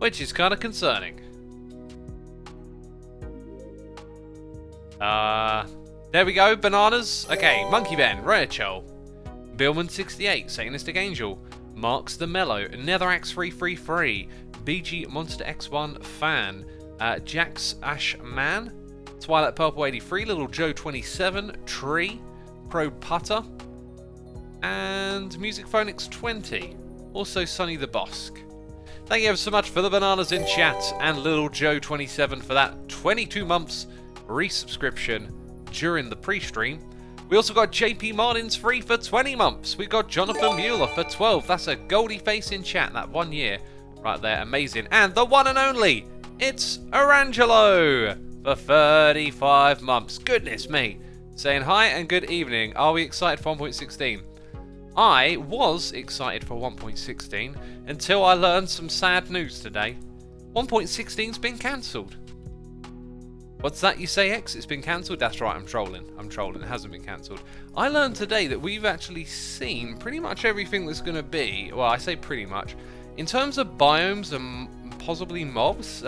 which is kind of concerning. There we go, bananas. Okay, Monkey Ben, Rachel, Billman68, Satanistic Angel, Marks the Mellow, Netherax333, BG Monster X1 Fan, Jax Ash Man, Twilight Purple 83, Little Joe 27, Tree, Pro Putter, and Music Phonics 20. Also Sonny the Bosk. Thank you ever so much for the bananas in chat, and Little Joe 27 for that 22 months resubscription during the pre-stream. We also got JP Martins free for 20 months. We got Jonathan Mueller for 12. That's a goldie face in chat, that 1 year right there. Amazing. And the one and only, it's Arangelo for 35 months. Goodness me. Saying hi and good evening. Are we excited for 1.16? I was excited for 1.16 until I learned some sad news today. 1.16's been cancelled. What's that you say, X? It's been cancelled? That's right, I'm trolling. It hasn't been cancelled. I learned today that we've actually seen pretty much everything that's going to be, well, I say pretty much, in terms of biomes and possibly mobs,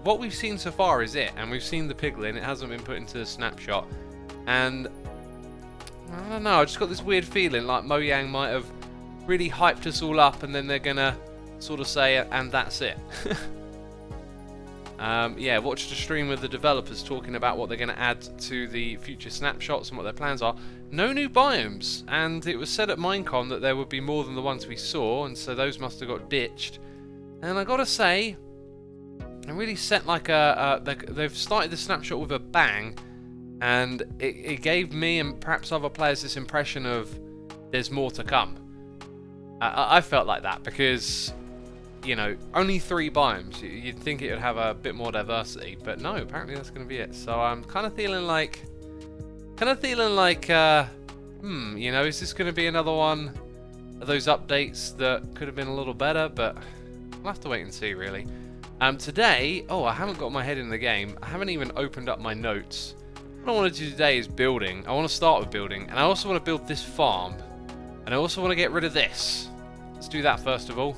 what we've seen so far is it. And we've seen the piglin, it hasn't been put into the snapshot. And I don't know, I just got this weird feeling like Mojang might have really hyped us all up and then they're going to sort of say, and that's it. Yeah, watched a stream with the developers talking about what they're going to add to the future snapshots and what their plans are. No new biomes, and it was said at Minecon that there would be more than the ones we saw, and so those must have got ditched. And I gotta say, they really set like they've started the snapshot with a bang, and it gave me and perhaps other players this impression of there's more to come. I felt like that because, you know, only 3 biomes. You'd think it would have a bit more diversity, but no, apparently that's going to be it. So I'm kind of feeling like, you know, is this going to be another one of those updates that could have been a little better? But we'll have to wait and see, really. Today, I haven't got my head in the game. I haven't even opened up my notes. What I want to do today is building. I want to start with building, and I also want to build this farm, and I also want to get rid of this. Let's do that first of all.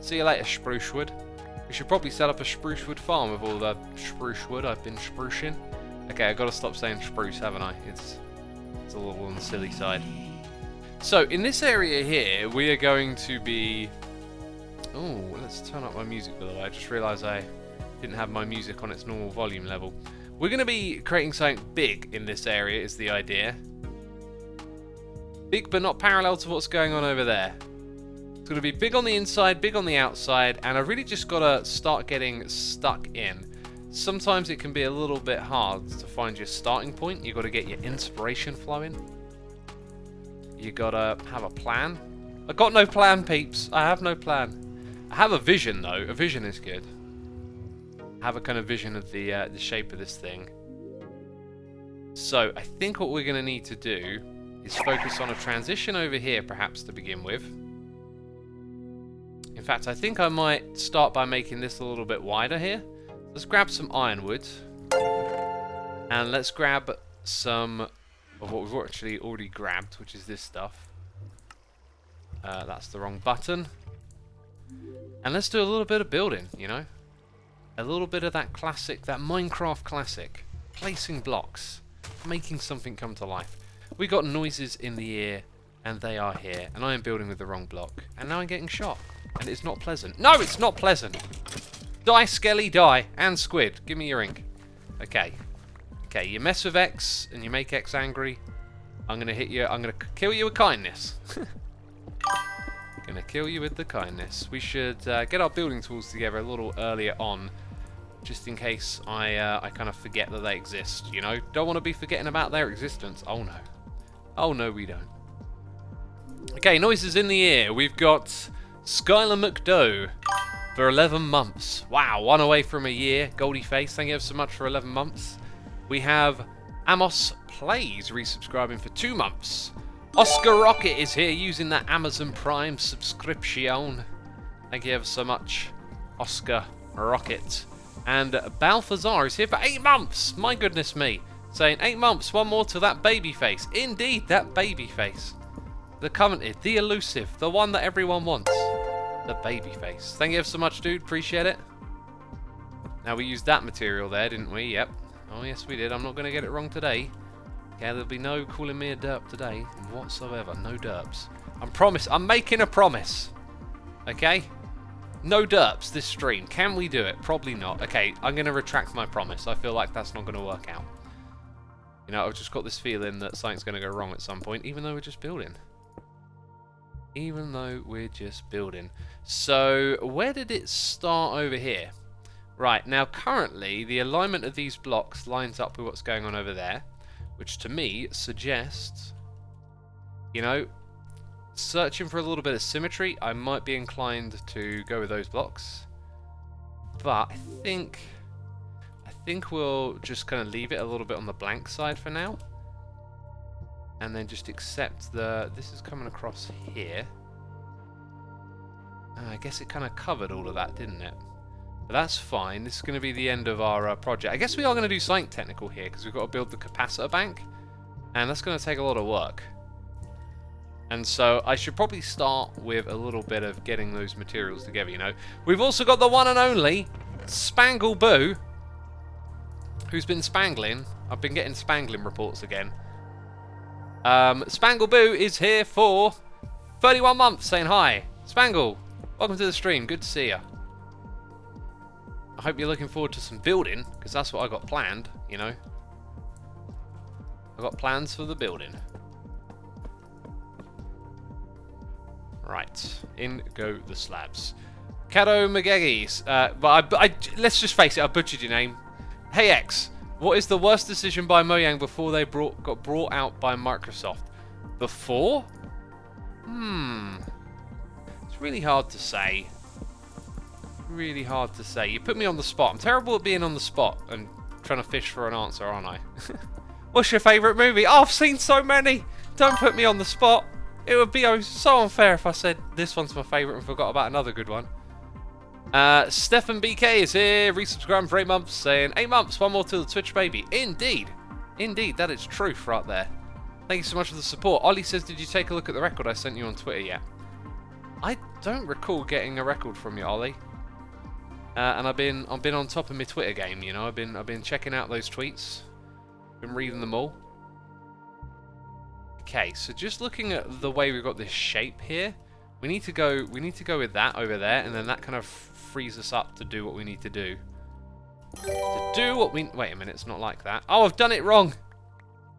See you later, spruce wood. We should probably set up a spruce wood farm with all the spruce wood I've been sprucing. Okay, I've got to stop saying spruce, haven't I? It's a little on the silly side. So, in this area here, we are going to be... Oh, let's turn up my music, by the way. I just realised I didn't have my music on its normal volume level. We're going to be creating something big in this area, is the idea. Big, but not parallel to what's going on over there. It's going to be big on the inside, big on the outside, and I've really just got to start getting stuck in. Sometimes it can be a little bit hard to find your starting point. You've got to get your inspiration flowing. You've got to have a plan. I've got no plan, peeps. I have no plan. I have a vision, though. A vision is good. I have a kind of vision of the shape of this thing. So I think what we're going to need to do is focus on a transition over here, perhaps, to begin with. In fact, I think I might start by making this a little bit wider here. Let's grab some ironwood. And let's grab some of what we've actually already grabbed, which is this stuff. That's the wrong button. And let's do a little bit of building, you know. A little bit of that classic, that Minecraft classic. Placing blocks. Making something come to life. We got noises in the ear, and they are here. And I am building with the wrong block. And now I'm getting shot. And it's not pleasant. No, it's not pleasant. Die, Skelly, die. And Squid, give me your ink. Okay. Okay, you mess with X, and you make X angry. I'm going to hit you. I'm going to kill you with kindness. Going to kill you with the kindness. We should get our building tools together a little earlier on. Just in case I kind of forget that they exist, you know? Don't want to be forgetting about their existence. Oh, no. Oh, no, we don't. Okay, noises in the ear. We've got Skylar McDough for 11 months. Wow, one away from a year. Goldie Face, thank you so much for 11 months. We have Amos Plays resubscribing for 2 months. Oscar Rocket is here using that Amazon Prime subscription. Thank you ever so much, Oscar Rocket. And Balthazar is here for 8 months. My goodness me. Saying 8 months, one more to that baby face. Indeed, that baby face. The coveted, the elusive, the one that everyone wants. The baby face. Thank you ever so much, dude. Appreciate it. Now, we used that material there, didn't we? Yep. Oh, yes, we did. I'm not going to get it wrong today. Okay, there'll be no calling me a derp today whatsoever. No derps. I'm making a promise. Okay? No derps this stream. Can we do it? Probably not. Okay, I'm going to retract my promise. I feel like that's not going to work out. You know, I've just got this feeling that something's going to go wrong at some point, even though we're just building. Even though we're just building. So, where did it start over here? Right, now currently, the alignment of these blocks lines up with what's going on over there, which to me suggests, you know, searching for a little bit of symmetry, I might be inclined to go with those blocks. But I think we'll just kind of leave it a little bit on the blank side for now. And then just accept this is coming across here. I guess it kind of covered all of that, didn't it? But that's fine. This is going to be the end of our project. I guess we are going to do something technical here, because we've got to build the capacitor bank. And that's going to take a lot of work. And so I should probably start with a little bit of getting those materials together, you know. We've also got the one and only Spangle Boo, who's been spangling. I've been getting spangling reports again. Spangle Boo is here for 31 months saying hi. Spangle, welcome to the stream. Good to see you. I hope you're looking forward to some building, because that's what I got planned, you know. I got plans for the building. Right, in go the slabs. Kado Magegis, but let's just face it, I butchered your name. Hey X, what is the worst decision by Mojang before they got brought out by Microsoft? Before? It's really hard to say. Really hard to say. You put me on the spot. I'm terrible at being on the spot and trying to fish for an answer, aren't I? What's your favourite movie? Oh, I've seen so many. Don't put me on the spot. It would be so unfair if I said this one's my favourite and forgot about another good one. Stefan BK is here, resubscribing for 8 months, saying 8 months, one more to the Twitch baby. Indeed. Indeed, that is truth right there. Thank you so much for the support. Ollie says, did you take a look at the record I sent you on Twitter yet? I don't recall getting a record from you, Ollie. And I've been on top of my Twitter game, you know. I've been checking out those tweets. Been reading them all. Okay, so just looking at the way we've got this shape here, we need to go with that over there, and then that kind of frees us up to do what we need to do. Wait a minute, it's not like that. Oh, I've done it wrong.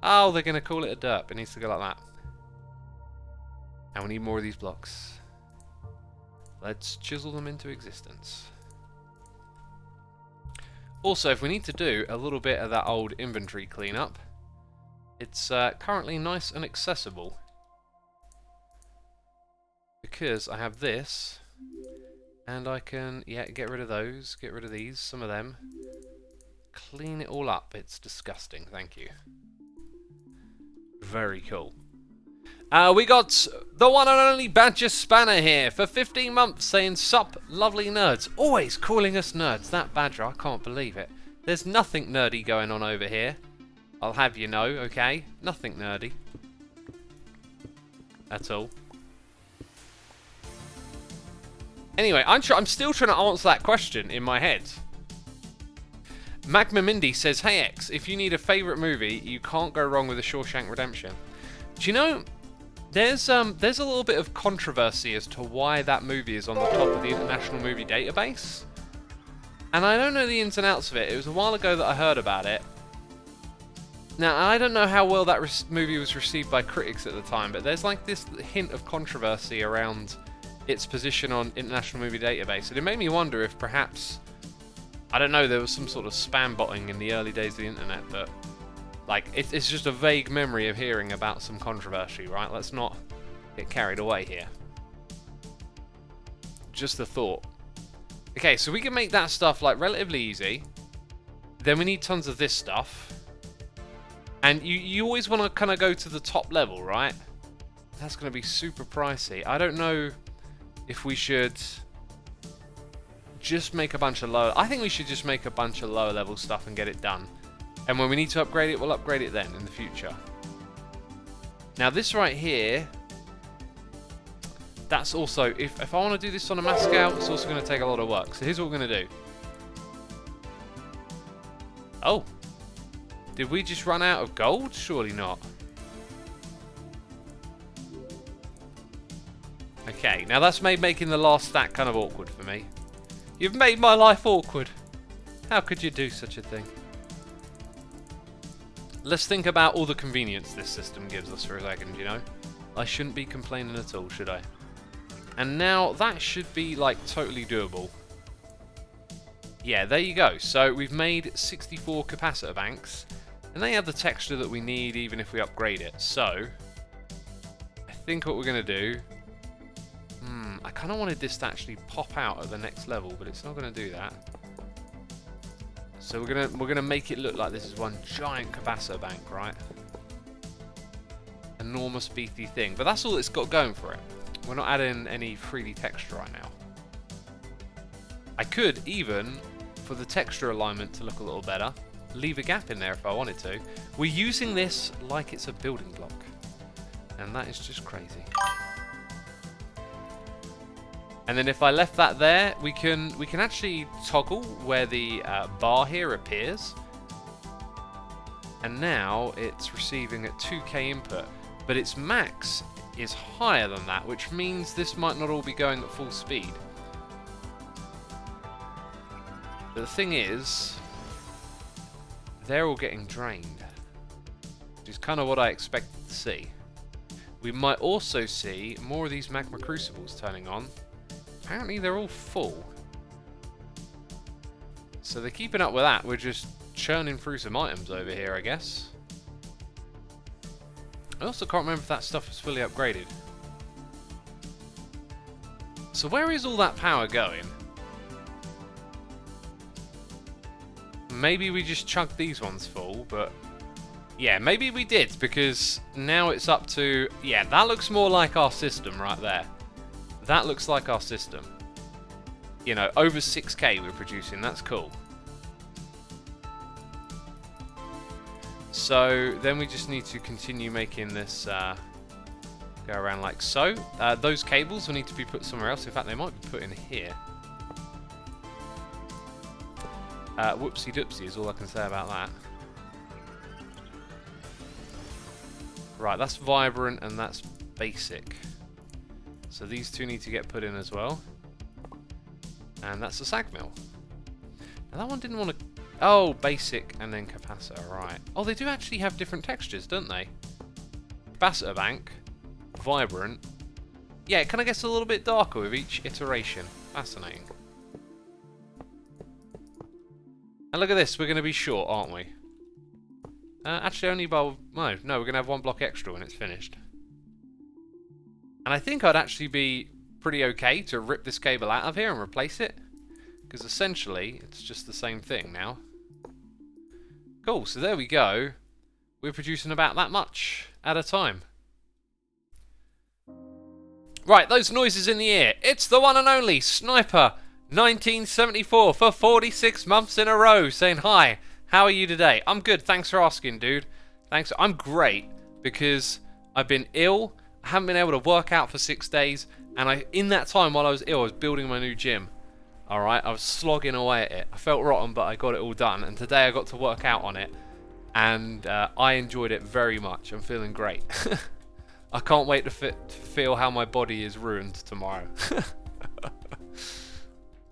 Oh, they're gonna call it a derp. It needs to go like that. And we need more of these blocks. Let's chisel them into existence. Also, if we need to do a little bit of that old inventory cleanup, it's currently nice and accessible. Because I have this, and I can, get rid of those, get rid of these, some of them. Clean it all up. It's disgusting, thank you. Very cool. We got the one and only Badger Spanner here for 15 months saying, sup, lovely nerds. Always calling us nerds. That Badger, I can't believe it. There's nothing nerdy going on over here. I'll have you know, okay? Nothing nerdy. At all. Anyway, I'm still trying to answer that question in my head. Magma Mindy says, hey X, if you need a favourite movie, you can't go wrong with The Shawshank Redemption. Do you know, there's a little bit of controversy as to why that movie is on the top of the International Movie Database. And I don't know the ins and outs of it. It was a while ago that I heard about it. Now, I don't know how well that movie was received by critics at the time, but there's like this hint of controversy around its position on International Movie Database. And it made me wonder if perhaps, I don't know, there was some sort of spam botting in the early days of the internet, but like, it's just a vague memory of hearing about some controversy, right? Let's not get carried away here. Just a thought. Okay, so we can make that stuff like relatively easy. Then we need tons of this stuff. And you always want to kind of go to the top level, right? That's going to be super pricey. I don't know if we should just make a bunch of lower... I think we should just make a bunch of lower level stuff and get it done. And when we need to upgrade it, we'll upgrade it then in the future. Now this right here... that's also, if I want to do this on a mass scale, it's also going to take a lot of work. So here's what we're going to do. Oh. Did we just run out of gold? Surely not. Okay, now that's made making the last stack kind of awkward for me. You've made my life awkward. How could you do such a thing? Let's think about all the convenience this system gives us for a second, you know? I shouldn't be complaining at all, should I? And now that should be, like, totally doable. Yeah, there you go. So we've made 64 capacitor banks, and they have the texture that we need even if we upgrade it. So, I think what we're going to do... I kind of wanted this to actually pop out at the next level, but it's not going to do that. So we're gonna make it look like this is one giant capacitor bank, right? Enormous beefy thing, but that's all it's got going for it. We're not adding any 3D texture right now. I could even, for the texture alignment to look a little better, leave a gap in there if I wanted to. We're using this like it's a building block, and that is just crazy. And then if I left that there, we can actually toggle where the bar here appears. And now it's receiving at 2K input, but its max is higher than that, which means this might not all be going at full speed. But the thing is, they're all getting drained, which is kind of what I expected to see. We might also see more of these magma crucibles turning on. Apparently they're all full. So they're keeping up with that. We're just churning through some items over here, I guess. I also can't remember if that stuff was fully upgraded. So where is all that power going? Maybe we just chugged these ones full, but... yeah, maybe we did, because now it's up to... yeah, that looks more like our system right there. That looks like our system. You know, over 6K we're producing. That's cool. So then we just need to continue making this go around like so. Those cables will need to be put somewhere else. In fact, they might be put in here. Whoopsie doopsie is all I can say about that. Right, that's vibrant and that's basic. So these two need to get put in as well. And that's the sag mill. Now that one didn't want to... oh, basic and then capacitor, right. Oh, they do actually have different textures, don't they? Capacitor bank, vibrant. Yeah, it kind of gets a little bit darker with each iteration. Fascinating. And look at this, we're going to be short, aren't we? Actually, only by... no, we're going to have one block extra when it's finished. And I think I'd actually be pretty okay to rip this cable out of here and replace it. Because essentially, it's just the same thing now. Cool, so there we go. We're producing about that much at a time. Right, those noises in the ear. It's the one and only Sniper 1974 for 46 months in a row saying hi. How are you today? I'm good, thanks for asking, dude. Thanks. I'm great because I've been ill. I haven't been able to work out for 6 days, and in that time while I was ill, I was building my new gym. Alright, I was slogging away at it. I felt rotten, but I got it all done, and today I got to work out on it, and I enjoyed it very much. I'm feeling great. I can't wait to feel how my body is ruined tomorrow.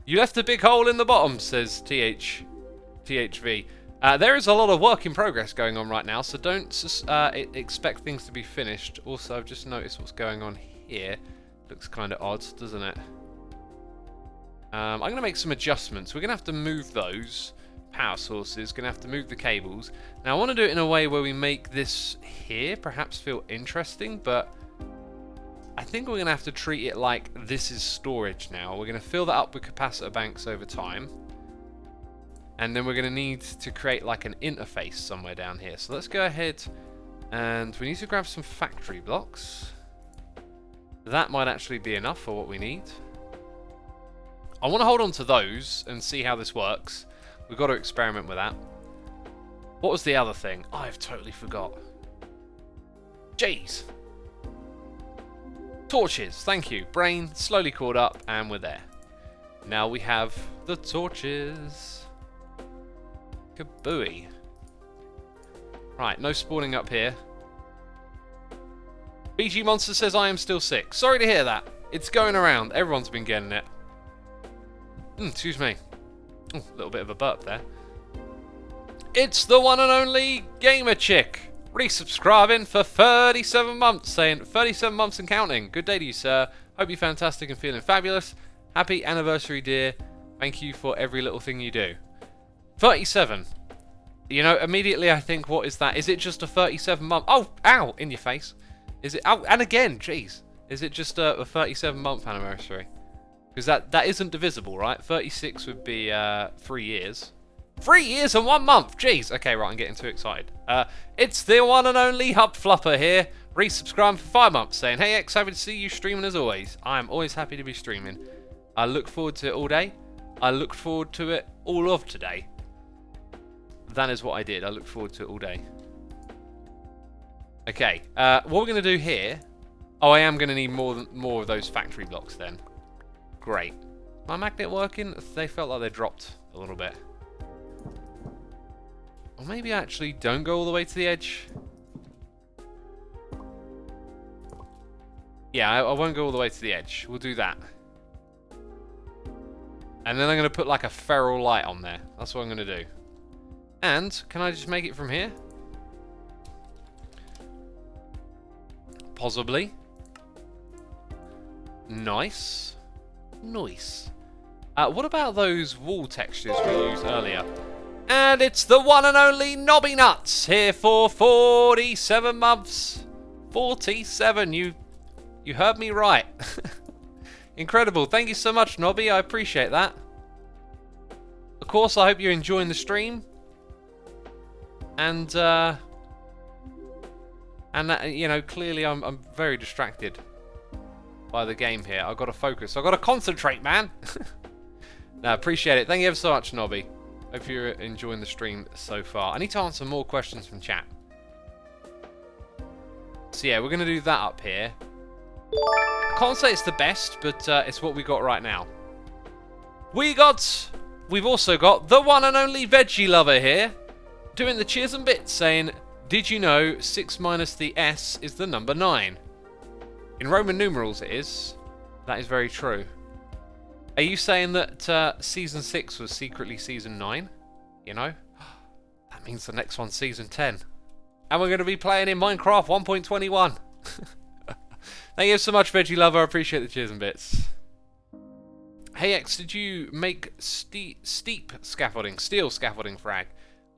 You left a big hole in the bottom, says THV. There is a lot of work in progress going on right now, so don't expect things to be finished. Also, I've just noticed what's going on here. Looks kind of odd, doesn't it? I'm going to make some adjustments. We're going to have to move those power sources. Going to have to move the cables. Now, I want to do it in a way where we make this here perhaps feel interesting, but I think we're going to have to treat it like this is storage now. We're going to fill that up with capacitor banks over time. And then we're going to need to create like an interface somewhere down here. So let's go ahead and we need to grab some factory blocks. That might actually be enough for what we need. I want to hold on to those and see how this works. We've got to experiment with that. What was the other thing? I've totally forgot. Jeez. Torches, thank you. Brain slowly caught up, and we're there. Now we have the torches. Kabooey. Right, no spawning up here. BG Monster says I am still sick. Sorry to hear that. It's going around. Everyone's been getting it. Excuse me. A little bit of a burp there. It's the one and only Gamer Chick. Resubscribing for 37 months, saying 37 months and counting. Good day to you, sir. Hope you're fantastic and feeling fabulous. Happy anniversary, dear. Thank you for every little thing you do. 37. You know, immediately I think, what is that? Is it just a 37 month? Oh, ow, in your face. Is it? Oh, and again, jeez. Is it just a 37 month anniversary? Because that isn't divisible, right? 36 would be 3 years. 3 years and 1 month! Jeez! Okay, right, I'm getting too excited. It's the one and only Hub Flupper here, resubscribing for 5 months, saying, hey X, happy to see you streaming as always. I am always happy to be streaming. I look forward to it all day. I look forward to it all of today. That is what I did. I look forward to it all day. Okay, what we're going to do here... Oh, I am going to need more of those factory blocks then. Great. My magnet working? They felt like they dropped a little bit. Or maybe I actually don't go all the way to the edge. Yeah, I won't go all the way to the edge. We'll do that. And then I'm going to put like a feral light on there. That's what I'm going to do. And, can I just make it from here? Possibly. Nice. Nice. What about those wall textures we used earlier? And it's the one and only Nobby Nuts here for 47 months. 47, you heard me right. Incredible. Thank you so much, Nobby. I appreciate that. Of course, I hope you're enjoying the stream. And you know, clearly I'm very distracted by the game here. I've got to focus. I've got to concentrate, man. No, appreciate it. Thank you ever so much, Nobby. Hope you're enjoying the stream so far. I need to answer more questions from chat. So yeah, we're going to do that up here. I can't say it's the best, but it's what we got right now. We've also got the one and only Veggie Lover here, doing the cheers and bits, saying, did you know 6 minus the S is the number 9? In Roman numerals it is. That is very true. Are you saying that Season 6 was secretly Season 9? You know? That means the next one's Season 10. And we're going to be playing in Minecraft 1.21. Thank you so much, Veggie Lover. I appreciate the cheers and bits. Hey X, did you make steel scaffolding frag?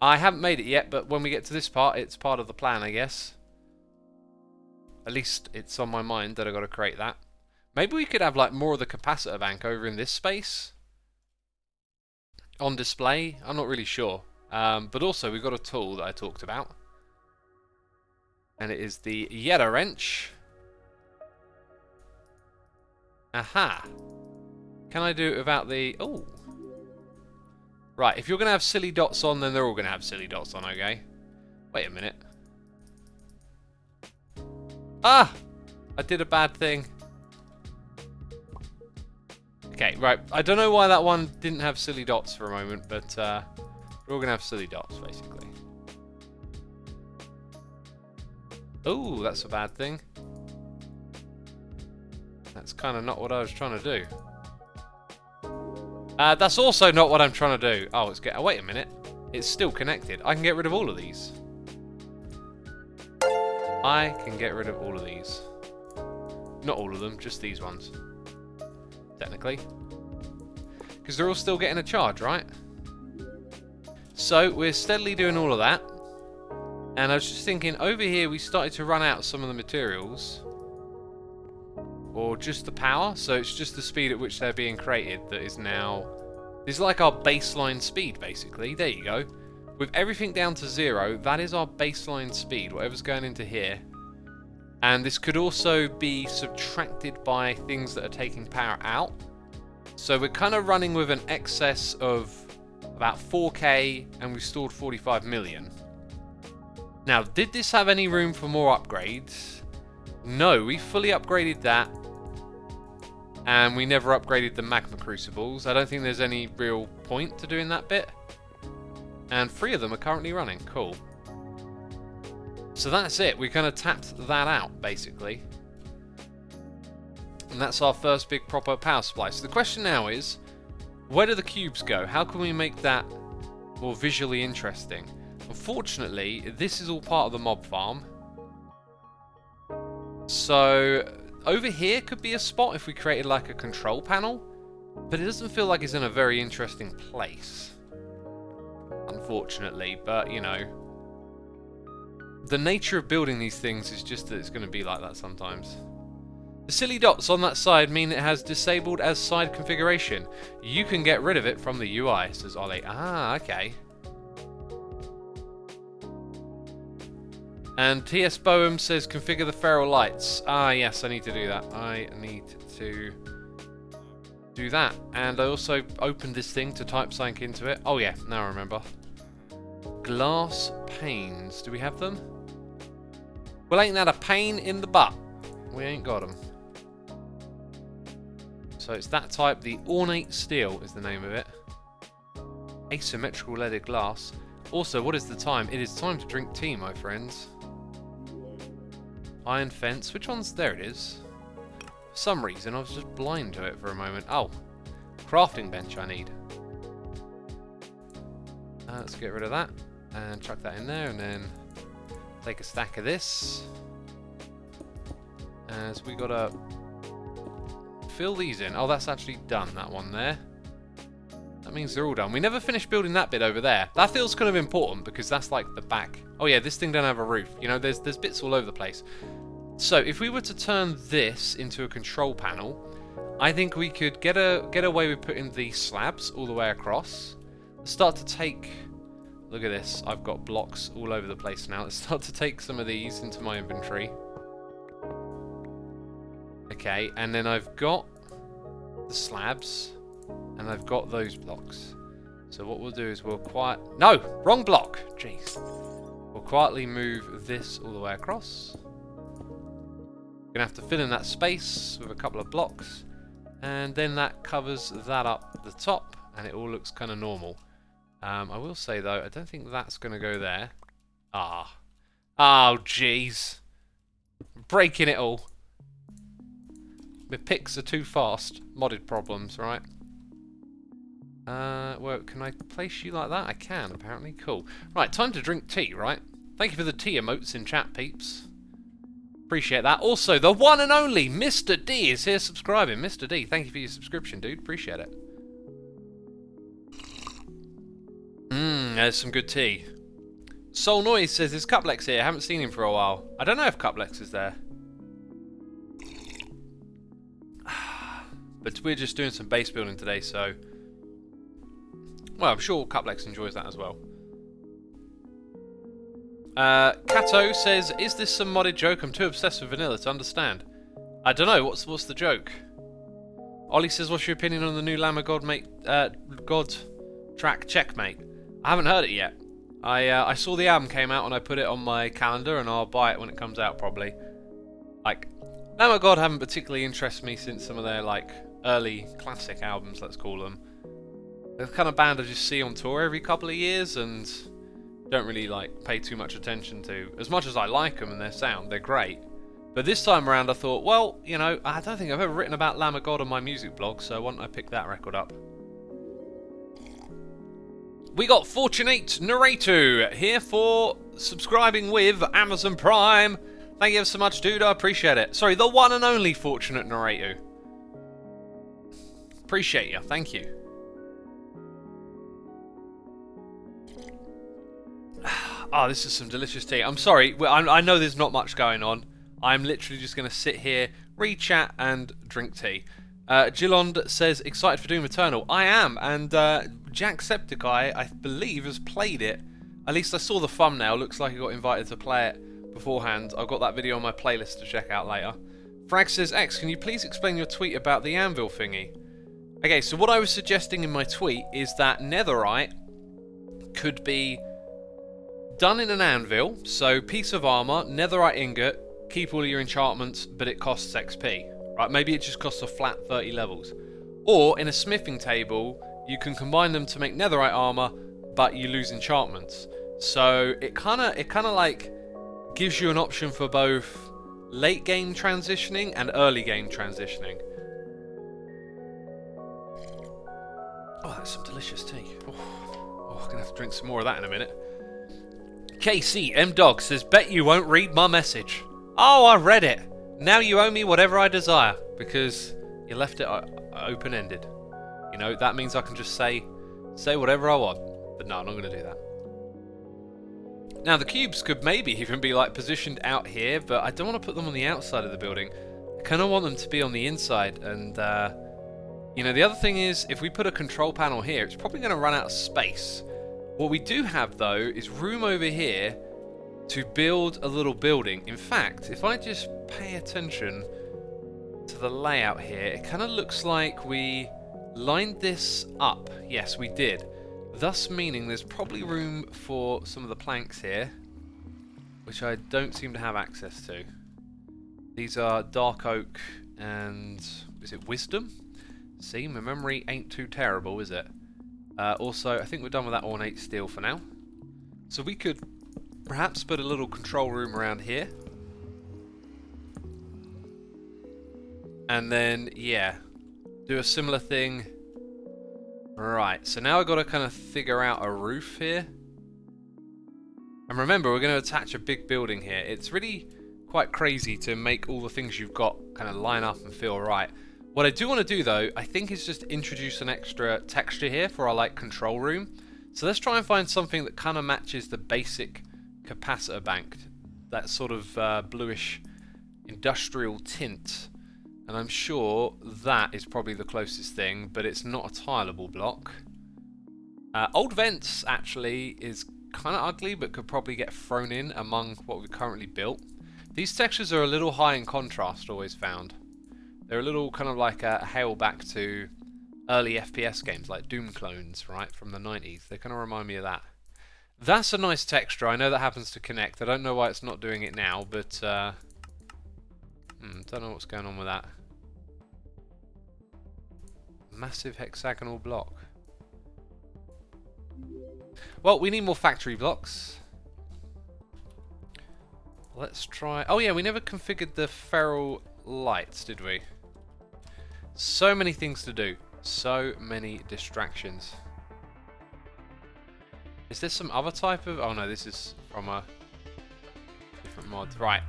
I haven't made it yet, but when we get to this part, it's part of the plan, I guess. At least it's on my mind that I've got to create that. Maybe we could have like more of the capacitor bank over in this space on display. I'm not really sure. But also we've got a tool that I talked about. And it is the Yeta wrench. Aha. Can I do it without the... Oh. Right, if you're going to have silly dots on, then they're all going to have silly dots on, okay? Wait a minute. Ah! I did a bad thing. Okay, right. I don't know why that one didn't have silly dots for a moment, but we're all going to have silly dots, basically. Oh, that's a bad thing. That's kind of not what I was trying to do. That's also not what I'm trying to do. Oh, oh, wait a minute. It's still connected. I can get rid of all of these. I can get rid of all of these. Not all of them, just these ones. Technically. Because they're all still getting a charge, right? So, we're steadily doing all of that. And I was just thinking, over here we started to run out some of the materials. Or just the power, so it's just the speed at which they're being created that is now... This is like our baseline speed, basically. There you go. With everything down to 0, that is our baseline speed, whatever's going into here. And this could also be subtracted by things that are taking power out. So we're kind of running with an excess of about 4K, and we've stored 45 million. Now, did this have any room for more upgrades? No, we fully upgraded that. And we never upgraded the magma crucibles. I don't think there's any real point to doing that bit. And 3 of them are currently running. Cool. So that's it. We kind of tapped that out, basically. And that's our first big proper power supply. So the question now is, where do the cubes go? How can we make that more visually interesting? Unfortunately, this is all part of the mob farm. So over here could be a spot if we created like a control panel, but it doesn't feel like it's in a very interesting place, unfortunately. But you know, the nature of building these things is just that it's going to be like that sometimes. The silly dots on that side mean it has disabled as side configuration. You can get rid of it from the UI, says Ollie. Ah, okay. And TS Boehm says configure the feral lights. Ah, yes, I need to do that. I need to do that. And I also opened this thing to type something into it. Oh yeah, now I remember. Glass panes. Do we have them? Well, ain't that a pain in the butt? We ain't got them. So it's that type. The ornate steel is the name of it. Asymmetrical leaded glass. Also, what is the time? It is time to drink tea, my friends. Iron fence. Which one's... There it is. For some reason, I was just blind to it for a moment. Oh. Crafting bench I need. Let's get rid of that. And chuck that in there. And then take a stack of this. As we got to fill these in. Oh, that's actually done, that one there. That means they're all done. We never finished building that bit over there. That feels kind of important because that's like the back. Oh yeah, this thing don't have a roof. You know, there's bits all over the place. So if we were to turn this into a control panel, I think we could get away with putting the slabs all the way across. Let's start to take... Look at this. I've got blocks all over the place now. Let's start to take some of these into my inventory. Okay, and then I've got the slabs, and I've got those blocks. So what we'll do is we'll No! Wrong block! Jeez. We'll quietly move this all the way across. We're going to have to fill in that space with a couple of blocks, and then that covers that up the top, and it all looks kind of normal. I will say, though, I don't think that's going to go there. Ah. Oh, jeez. Breaking it all. My picks are too fast. Modded problems, right? Well, can I place you like that? I can, apparently. Cool. Right, time to drink tea, right? Thank you for the tea emotes in chat, peeps. Appreciate that. Also, the one and only Mr. D is here subscribing. Mr. D, thank you for your subscription, dude. Appreciate it. There's some good tea. Soul Noise says, is Cuplex here? I haven't seen him for a while. I don't know if Cuplex is there. But we're just doing some base building today, so... Well, I'm sure Cuplex enjoys that as well. Kato says, is this some modded joke? I'm too obsessed with vanilla to understand. I don't know, what's the joke? Ollie says, what's your opinion on the new Lamb of God track Checkmate? I haven't heard it yet. I saw the album came out and I put it on my calendar, and I'll buy it when it comes out probably. Like, Lamb of God haven't particularly interested me since some of their like early classic albums, let's call them. They're the kind of band I just see on tour every couple of years and don't really like pay too much attention to. As much as I like them and their sound, they're great. But this time around I thought, well, you know, I don't think I've ever written about Lamb of God on my music blog, so why don't I pick that record up? We got Fortunate Narrator here for subscribing with Amazon Prime. Thank you ever so much, dude. I appreciate it. Sorry, the one and only Fortunate Narrator. Appreciate you. Thank you. Oh, this is some delicious tea. I'm sorry. I know there's not much going on. I'm literally just going to sit here, read chat, and drink tea. Gillond says, excited for Doom Eternal. I am, and Jacksepticeye, I believe, has played it. At least I saw the thumbnail. Looks like he got invited to play it beforehand. I've got that video on my playlist to check out later. Frag says, X, can you please explain your tweet about the anvil thingy? Okay, so what I was suggesting in my tweet is that netherite could be done in an anvil. So, piece of armor, netherite ingot, keep all your enchantments, but it costs XP, Right, maybe it just costs a flat 30 levels. Or, in a smithing table, you can combine them to make netherite armor, but you lose enchantments. So, it kinda like gives you an option for both late game transitioning and early game transitioning. Oh, that's some delicious tea. Oh, I'm gonna have to drink some more of that in a minute. KC M Dog says, bet you won't read my message. Oh, I read it. Now you owe me whatever I desire, because you left it open-ended. You know, that means I can just say whatever I want. But no, I'm not going to do that. Now, the cubes could maybe even be like positioned out here, but I don't want to put them on the outside of the building. I kind of want them to be on the inside, and you know, the other thing is, if we put a control panel here, it's probably going to run out of space. What we do have, though, is room over here to build a little building. In fact, if I just pay attention to the layout here, it kind of looks like we lined this up. Yes, we did. Thus meaning there's probably room for some of the planks here, which I don't seem to have access to. These are dark oak and, is it wisdom? See, my memory ain't too terrible, is it? Also, I think we're done with that ornate steel for now. So we could perhaps put a little control room around here. And then, yeah, do a similar thing. Right, so now I've got to kind of figure out a roof here. And remember, we're going to attach a big building here. It's really quite crazy to make all the things you've got kind of line up and feel right. What I do want to do, though, I think is just introduce an extra texture here for our, like, control room. So let's try and find something that kind of matches the basic capacitor bank. That sort of bluish industrial tint. And I'm sure that is probably the closest thing, but it's not a tileable block. Old vents, actually, is kind of ugly, but could probably get thrown in among what we've currently built. These textures are a little high in contrast, always found. They're a little kind of like a hail back to early FPS games, like Doom clones, right, from the 90s. They kind of remind me of that. That's a nice texture. I know that happens to connect. I don't know why it's not doing it now, but don't know what's going on with that. Massive hexagonal block. Well, we need more factory blocks. Let's try... Oh yeah, we never configured the feral lights, did we? So many things to do. So many distractions. Is this some other type of... Oh no, this is from a different mod. Right.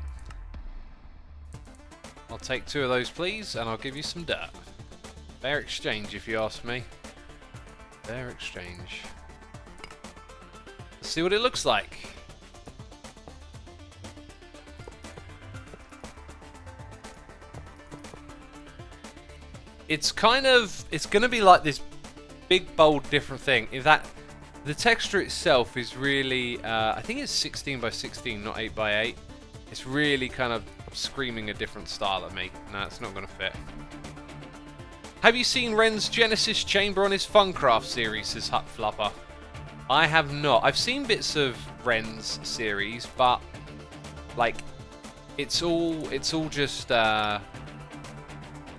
I'll take 2 of those, please, and I'll give you some dirt. Fair exchange, if you ask me. Fair exchange. Let's see what it looks like. It's kind of... It's going to be like this big, bold, different thing. In that the texture itself is really... I think it's 16 by 16, not 8 by 8. It's really kind of screaming a different style at me. No, it's not going to fit. Have you seen Ren's Genesis chamber on his Funcraft series, says Hut Flupper? I have not. I've seen bits of Ren's series, but like it's all just I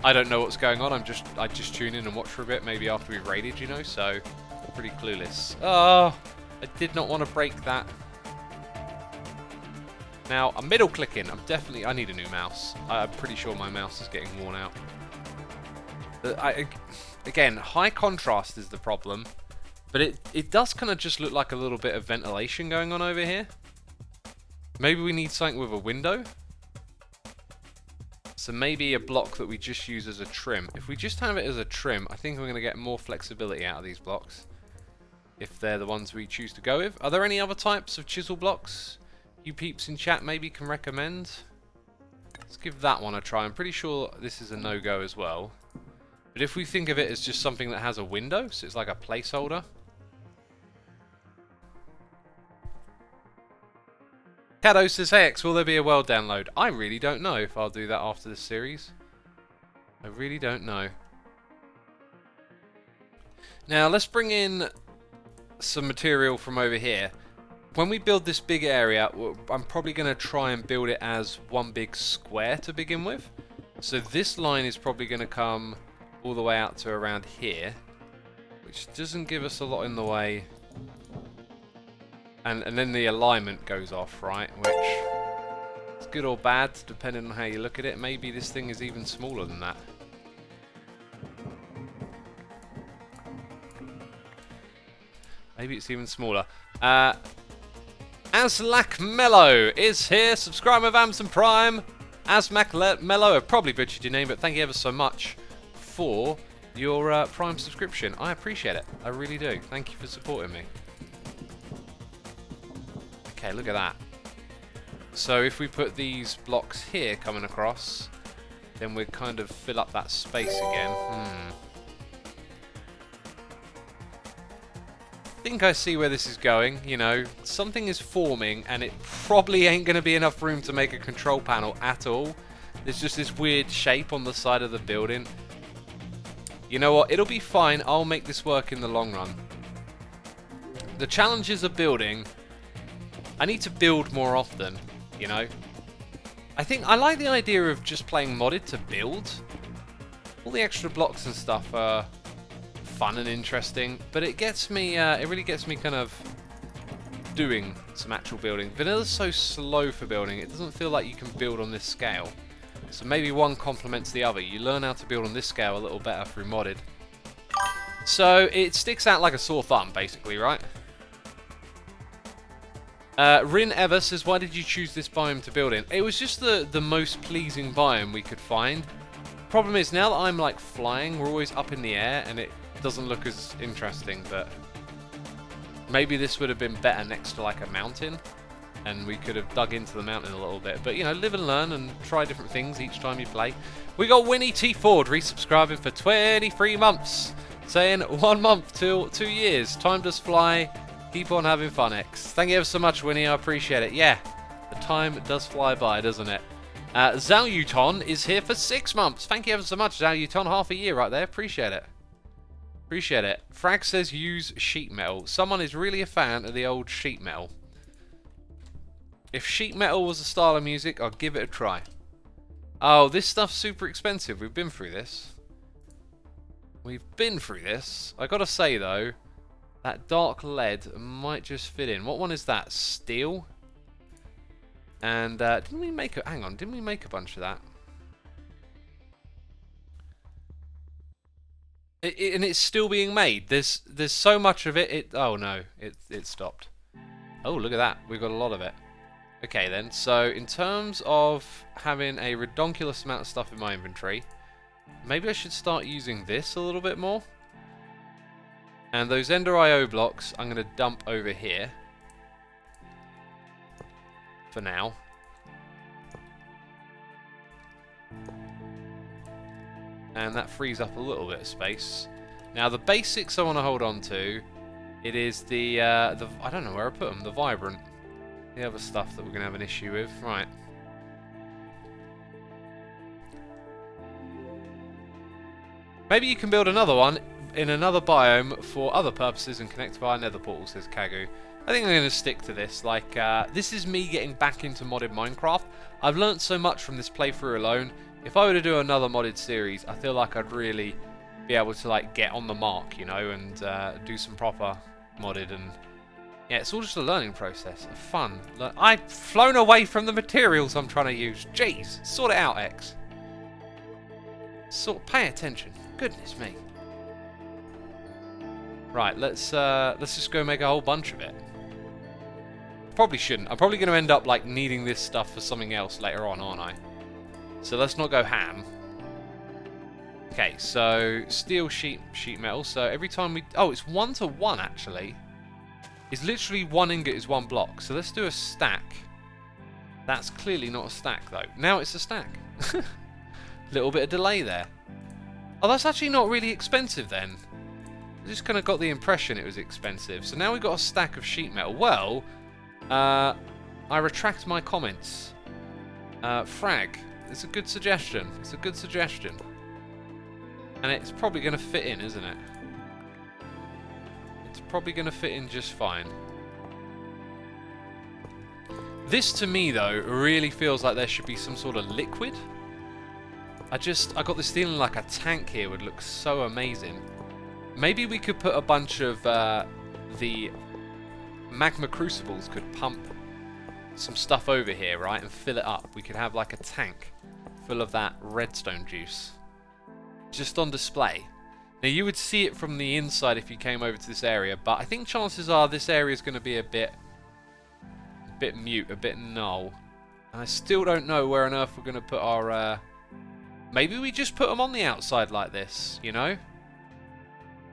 don't know what's going on. I just tune in and watch for a bit, maybe after we've raided, you know, so pretty clueless. Oh, I did not want to break that. Now, I'm middle clicking. I need a new mouse. I'm pretty sure my mouse is getting worn out. Again, high contrast is the problem, but it does kind of just look like a little bit of ventilation going on over here. Maybe we need something with a window. So maybe a block that we just use as a trim. If we just have it as a trim, I think we're going to get more flexibility out of these blocks, if they're the ones we choose to go with. Are there any other types of chisel blocks you peeps in chat maybe can recommend? Let's give that one a try. I'm pretty sure this is a no-go as well. But if we think of it as just something that has a window, so it's like a placeholder. Caddo says, hey X, will there be a world download? I really don't know if I'll do that after this series. I really don't know. Now, let's bring in some material from over here. When we build this big area, I'm probably going to try and build it as one big square to begin with. So this line is probably going to come all the way out to around here, which doesn't give us a lot in the way. And then the alignment goes off, right? Which is good or bad, depending on how you look at it. Maybe this thing is even smaller than that. Maybe it's even smaller. Aslak Mello is here. Subscribe with Amazon Prime. Aslak Mello, I probably butchered your name, but thank you ever so much for your Prime subscription. I appreciate it. I really do. Thank you for supporting me. Okay, look at that. So if we put these blocks here coming across, then we'd kind of fill up that space again. I think I see where this is going. You know, something is forming and it probably ain't going to be enough room to make a control panel at all. There's just this weird shape on the side of the building. You know what? It'll be fine. I'll make this work in the long run. The challenges of building, I need to build more often, you know. I think I like the idea of just playing modded to build. All the extra blocks and stuff are fun and interesting, but it gets me, it really gets me kind of doing some actual building. Vanilla's so slow for building, it doesn't feel like you can build on this scale. So maybe one complements the other. You learn how to build on this scale a little better through modded. So it sticks out like a sore thumb, basically, right? Rin Ever says, why did you choose this biome to build in? It was just the most pleasing biome we could find. Problem is, now that I'm like flying, we're always up in the air and it doesn't look as interesting, but maybe this would have been better next to like a mountain and we could have dug into the mountain a little bit. But you know, live and learn and try different things each time you play. We got Winnie T. Ford resubscribing for 23 months, saying 1 month till 2 years. Time does fly. Keep on having fun, X. Thank you ever so much, Winnie. I appreciate it. Yeah, the time does fly by, doesn't it? Zhao Yuton is here for 6 months. Thank you ever so much, Zhao Yuton. Half a year right there. Appreciate it. Appreciate it. Frag says use sheet metal. Someone is really a fan of the old sheet metal. If sheet metal was a style of music, I'd give it a try. Oh, this stuff's super expensive. We've been through this. We've been through this. I gotta say, though, that dark lead might just fit in. What one is that? Steel? And, didn't we make a... Hang on, didn't we make a bunch of that? And it's still being made. There's so much of it. Oh no, it stopped. Oh, look at that. We've got a lot of it. Okay then. So in terms of having a redonkulous amount of stuff in my inventory, maybe I should start using this a little bit more. And those Ender IO blocks, I'm going to dump over here for now. And that frees up a little bit of space. Now the basics I want to hold on to, it is the I don't know where I put them, the Vibrant. The other stuff that we're going to have an issue with. Right. Maybe you can build another one in another biome for other purposes and connect via nether portal, says Kagu. I think I'm going to stick to this. Like, this is me getting back into modded Minecraft. I've learnt so much from this playthrough alone. If I were to do another modded series, I feel like I'd really be able to like get on the mark, you know, and do some proper modded. And yeah, it's all just a learning process, fun. I've flown away from the materials I'm trying to use. Jeez, sort it out, X. Pay attention. Goodness me. Right, let's just go make a whole bunch of it. Probably shouldn't. I'm probably going to end up like needing this stuff for something else later on, aren't I? So let's not go ham. Okay, so steel sheet metal. So every time we... Oh, it's 1 to 1 actually. It's literally 1 ingot is 1 block. So let's do a stack. That's clearly not a stack though. Now it's a stack. Little bit of delay there. Oh, that's actually not really expensive then. I just kind of got the impression it was expensive. So now we've got a stack of sheet metal. Well, I retract my comments. Frag. It's a good suggestion. It's a good suggestion. And it's probably going to fit in, isn't it? It's probably going to fit in just fine. This, to me, though, really feels like there should be some sort of liquid. I got this feeling like a tank here would look so amazing. Maybe we could put a bunch of the magma crucibles could pump some stuff over here, right, and fill it up. We could have like a tank full of that redstone juice just on display. Now you would see it from the inside if you came over to this area, but I think chances are this area is going to be a bit mute, a bit null. And I still don't know where on earth we're going to put our... Maybe we just put them on the outside like this, you know?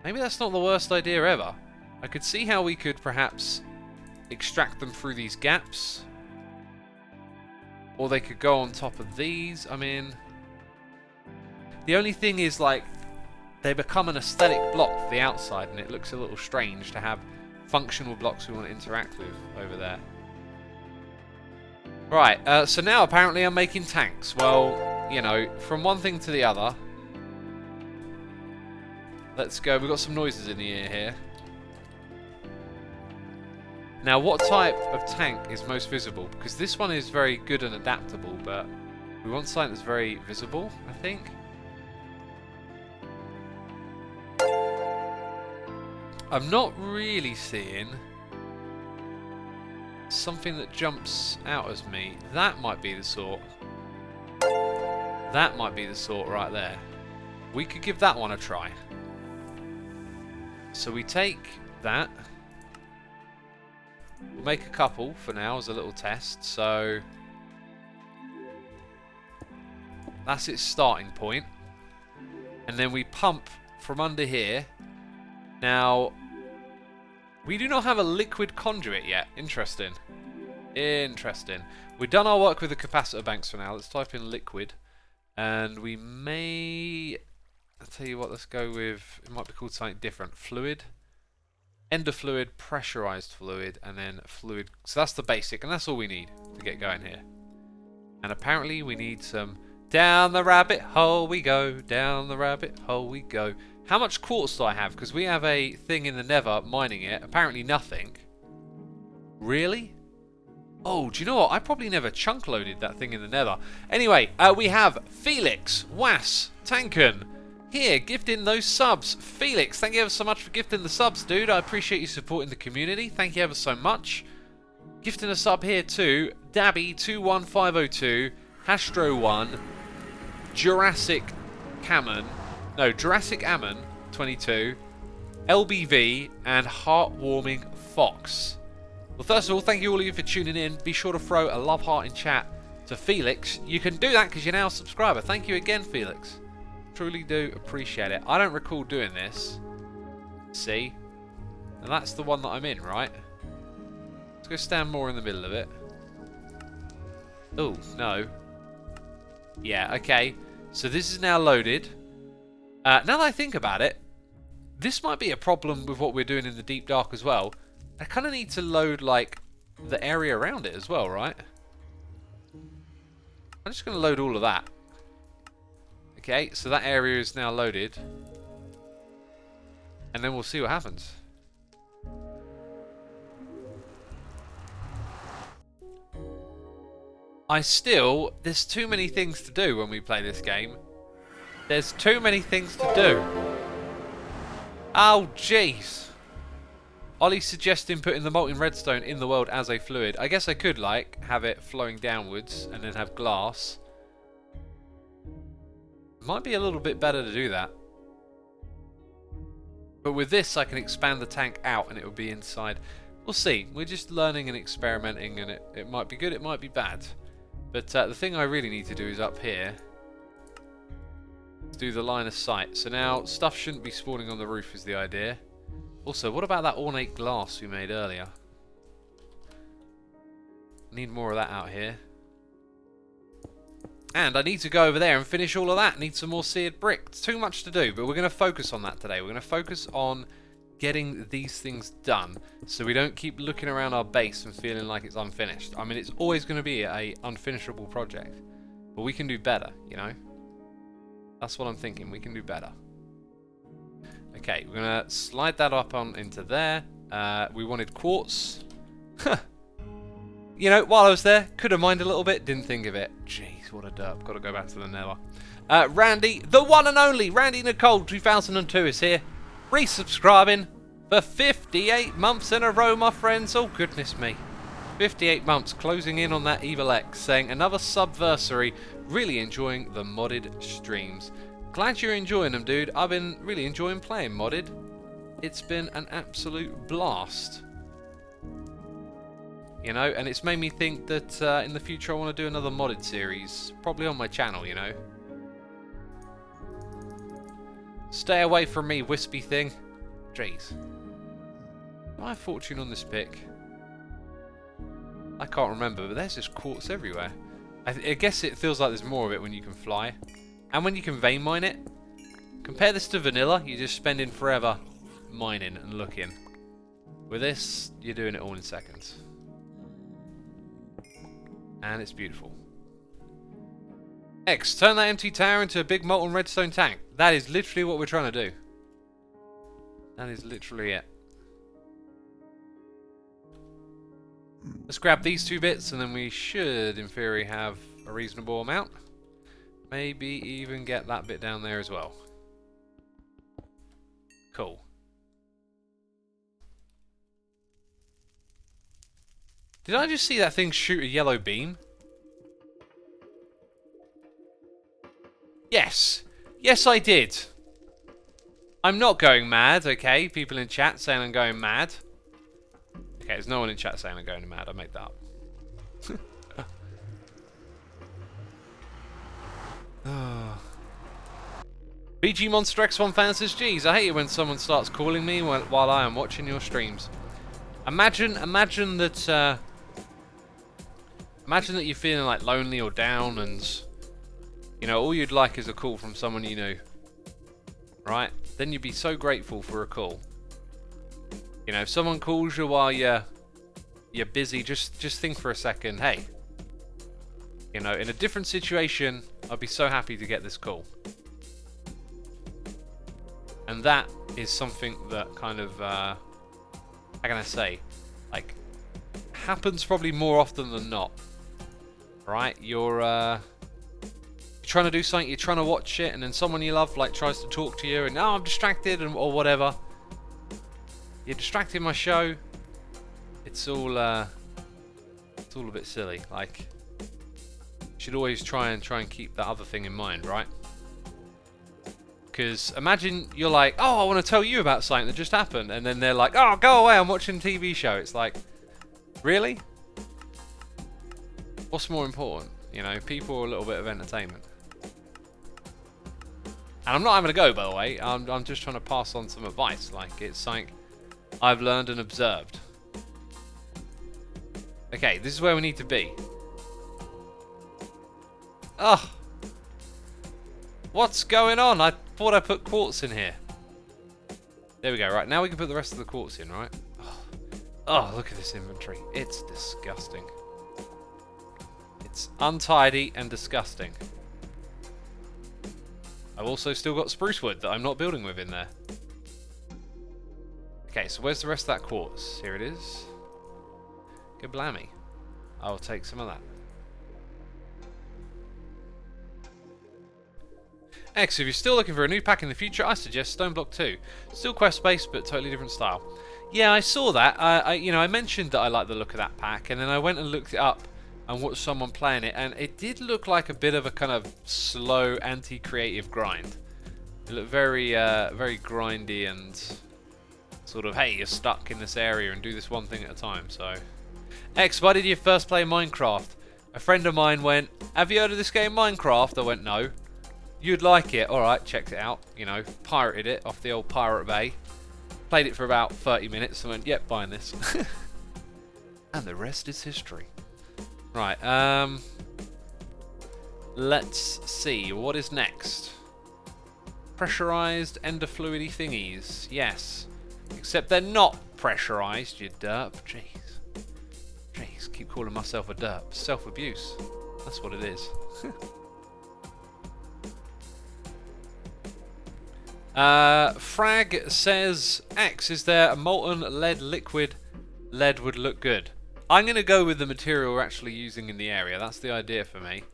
Maybe that's not the worst idea ever. I could see how we could perhaps extract them through these gaps. Or they could go on top of these. I mean... The only thing is, like, they become an aesthetic block for the outside, and it looks a little strange to have functional blocks we want to interact with over there. Right, so now apparently I'm making tanks. Well, you know, from one thing to the other. Let's go. We've got some noises in the ear here. Now, what type of tank is most visible? Because this one is very good and adaptable, but we want something that's very visible, I think. I'm not really seeing something that jumps out as me. That might be the sort. That might be the sort right there. We could give that one a try. So we take that. We'll make a couple for now as a little test. So that's its starting point. And then we pump from under here. Now, we do not have a liquid conduit yet. Interesting. Interesting. We've done our work with the capacitor banks for now. Let's type in liquid. And we may... I'll tell you what, let's go with... It might be called something different. Fluid. Ender fluid, pressurized fluid, and then fluid. So that's the basic, and that's all we need to get going here. And apparently we need some... Down the rabbit hole we go. Down the rabbit hole we go. How much quartz do I have? Because we have a thing in the nether mining it. Apparently nothing. Really? Oh, do you know what? I probably never chunk loaded that thing in the nether. Anyway, we have Felix, Was, Tanken. Here, gifting those subs. Felix, thank you ever so much for gifting the subs, dude. I appreciate you supporting the community. Thank you ever so much. Gifting a sub here too. Dabby21502, Hastro1, Jurassic Cammon. No, Jurassic Ammon 22, LBV, and Heartwarming Fox. Well, first of all, thank you all of you for tuning in. Be sure to throw a love heart in chat to Felix. You can do that because you're now a subscriber. Thank you again, Felix. Truly do appreciate it. I don't recall doing this. See? And that's the one that I'm in, right? Let's go stand more in the middle of it. Oh, no. Yeah, okay. So this is now loaded. Now that I think about it, this might be a problem with what we're doing in the Deep Dark as well. I kind of need to load, like, the area around it as well, right? I'm just going to load all of that. Okay, so that area is now loaded. And then we'll see what happens. There's too many things to do when we play this game. There's too many things to do. Oh, jeez. Ollie's suggesting putting the molten redstone in the world as a fluid. I guess I could, like, have it flowing downwards and then have glass. Might be a little bit better to do that. But with this, I can expand the tank out and it will be inside. We'll see. We're just learning and experimenting, and it might be good, it might be bad. But the thing I really need to do is up here. Do the line of sight. So now stuff shouldn't be spawning on the roof is the idea. Also, what about that ornate glass we made earlier? Need more of that out here. And I need to go over there and finish all of that. Need some more seared brick. It's too much to do, but we're going to focus on that today. We're going to focus on getting these things done so we don't keep looking around our base and feeling like it's unfinished. I mean, it's always going to be a unfinishable project, but we can do better, you know? That's what I'm thinking. We can do better. Okay, we're going to slide that up on into there. We wanted quartz. You know, while I was there, could have mined a little bit. Didn't think of it. Jeez, what a derp. Got to go back to the nether. Randy, the one and only Randy Nicole 2002 is here, resubscribing for 58 months in a row, my friends. Oh goodness me, 58 months, closing in on that Evil X, saying another subversary. Really enjoying the modded streams. Glad you're enjoying them, dude. I've been really enjoying playing modded. It's been an absolute blast. You know, and it's made me think that in the future I want to do another modded series, probably on my channel, you know. Stay away from me, wispy thing. Jeez. Do I have fortune on this pick? I can't remember, but there's just quartz everywhere. I guess it feels like there's more of it when you can fly. And when you can vein mine it. Compare this to vanilla, you're just spending forever mining and looking. With this, you're doing it all in seconds. And it's beautiful. X, turn that empty tower into a big molten redstone tank. That is literally what we're trying to do. That is literally it. Let's grab these 2 bits and then we should, in theory, have a reasonable amount. Maybe even get that bit down there as well. Cool. Did I just see that thing shoot a yellow beam? Yes. Yes, I did. I'm not going mad, okay? People in chat saying I'm going mad. Okay, there's no one in chat saying I'm going mad. I made that up. BG Monster X1 fan says, geez, I hate it when someone starts calling me while I am watching your streams. Imagine that you're feeling like lonely or down and, you know, all you'd like is a call from someone you know. Right? Then you'd be so grateful for a call. You know, if someone calls you while you're busy, just think for a second, hey, you know, in a different situation, I'd be so happy to get this call. And that is something that kind of, how can I say, like, happens probably more often than not. Right? You're trying to do something, you're trying to watch it, and then someone you love, like, tries to talk to you, and, oh, I'm distracted, or whatever. You're distracting my show. It's all a bit silly. Like, you should always try and keep that other thing in mind, right? Because imagine you're like, oh, I want to tell you about something that just happened, and then they're like, oh, go away, I'm watching a TV show. It's like, really? What's more important? You know, people or a little bit of entertainment. And I'm not having a go, by the way. I'm just trying to pass on some advice. Like, it's something I've learned and observed. Okay, this is where we need to be. Ugh. What's going on? I thought I put quartz in here. There we go. Right, now we can put the rest of the quartz in, right? Oh, look at this inventory. It's disgusting. It's untidy and disgusting. I've also still got spruce wood that I'm not building with in there. Okay, so where's the rest of that quartz? Here it is. Good blammy. I'll take some of that. X, if you're still looking for a new pack in the future, I suggest Stoneblock 2. Still quest-based, but totally different style. Yeah, I saw that. I mentioned that I like the look of that pack, and then I went and looked it up and watched someone playing it, and it did look like a bit of a kind of slow, anti-creative grind. It looked very, very grindy and sort of, hey, you're stuck in this area and do this one thing at a time. So, X, why did you first play Minecraft? A friend of mine went, have you heard of this game Minecraft? I went, no. You'd like it. Alright, checked it out. You know, pirated it off the old Pirate Bay. Played it for about 30 minutes and went, yep, buying this. And the rest is history. Right, let's see. What is next? Pressurized ender fluidy thingies. Yes. Except they're not pressurized, you derp. Jeez. Jeez, keep calling myself a derp. Self-abuse. That's what it is. Frag says, X, is there a molten lead liquid? Lead would look good. I'm going to go with the material we're actually using in the area. That's the idea for me.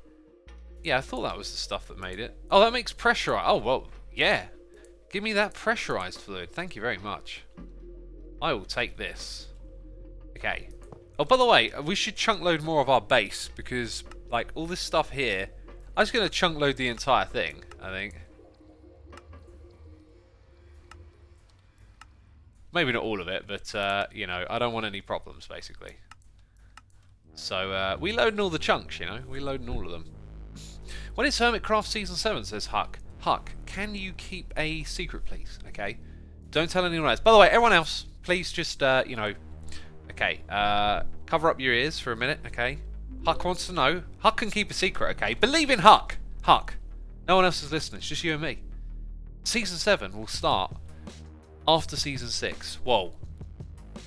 Yeah, I thought that was the stuff that made it. Oh, that makes pressurized. Oh, well, yeah. Give me that pressurized fluid. Thank you very much. I will take this. Okay. Oh, by the way, we should chunk load more of our base because, like, all this stuff here, I'm just going to chunk load the entire thing, I think. Maybe not all of it, but, you know, I don't want any problems, basically. So, we loading all the chunks, you know. We loading all of them. When it's Hermitcraft Season 7, says Huck. Huck, can you keep a secret, please? Okay. Don't tell anyone else. By the way, everyone else, please just, you know... Okay, cover up your ears for a minute, okay? Huck wants to know. Huck can keep a secret, okay? Believe in Huck! Huck. No one else is listening. It's just you and me. Season 7 will start after Season 6. Whoa.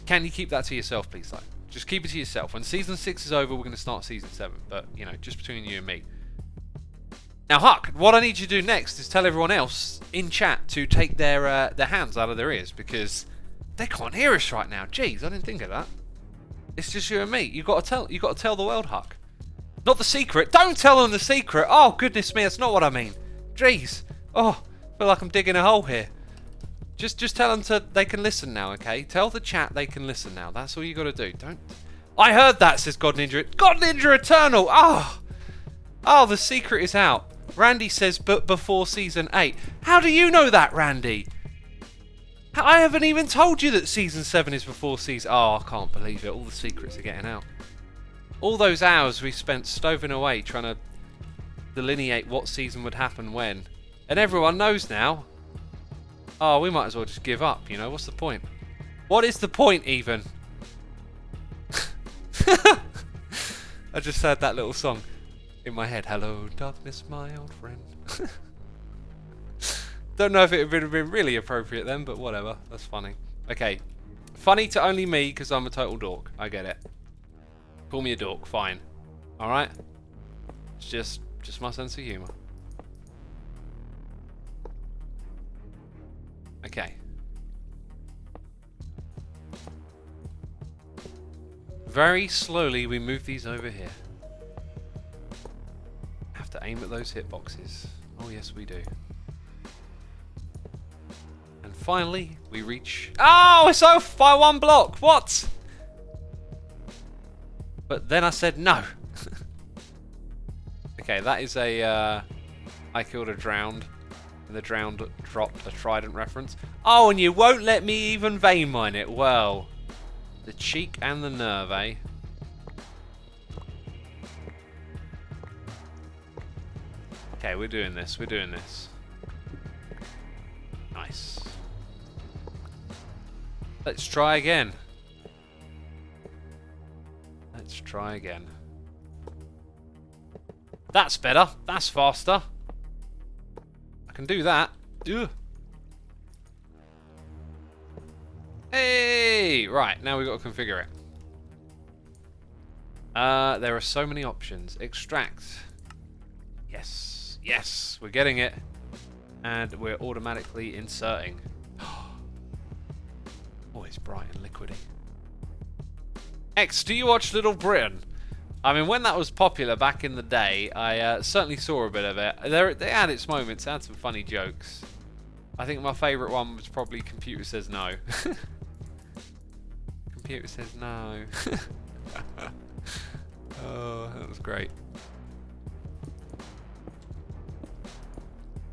Can you keep that to yourself, please, though? Just keep it to yourself. When Season 6 is over, we're going to start Season 7. But, you know, just between you and me. Now, Huck, what I need you to do next is tell everyone else in chat to take their hands out of their ears, because they can't hear us right now. Jeez, I didn't think of that. It's just you and me. You got to tell the world, Huck. Not the secret. Don't tell them the secret. Oh, goodness me, that's not what I mean. Jeez. Oh, I feel like I'm digging a hole here. Just tell them they can listen now, okay? Tell the chat they can listen now. That's all you got to do. Don't. I heard that, says God Ninja. God Ninja Eternal. Oh. Oh, the secret is out. Randy says, but before Season 8. How do you know that, Randy? I haven't even told you that Season 7 is before Season... Oh, I can't believe it. All the secrets are getting out. All those hours we spent stoving away trying to delineate what season would happen when. And everyone knows now. Oh, we might as well just give up, you know? What's the point? What is the point, even? I just heard that little song in my head. Hello, darkness, my old friend. Don't know if it would have been really appropriate then, but whatever. That's funny. Okay. Funny to only me, because I'm a total dork. I get it. Call me a dork. Fine. Alright? It's just my sense of humour. Okay. Very slowly we move these over here. Have to aim at those hitboxes. Oh yes we do. And finally we reach... Oh, it's off by one block! What? But then I said no. Okay, that is a... I killed a drowned. And the drowned dropped a trident reference. Oh, and you won't let me even vein mine it. Well, the cheek and the nerve, eh? Okay, we're doing this. We're doing this. Nice. Let's try again. Let's try again. That's better. That's faster. I can do that. Ugh. Hey! Right, now we've got to configure it. There are so many options. Extract. Yes. Yes, we're getting it. And we're automatically inserting. Oh, it's bright and liquidy. X, do you watch Little Britain? I mean, when that was popular back in the day, I certainly saw a bit of it. They had its moments, they had some funny jokes. I think my favourite one was probably Computer Says No. Computer Says No. Oh, that was great.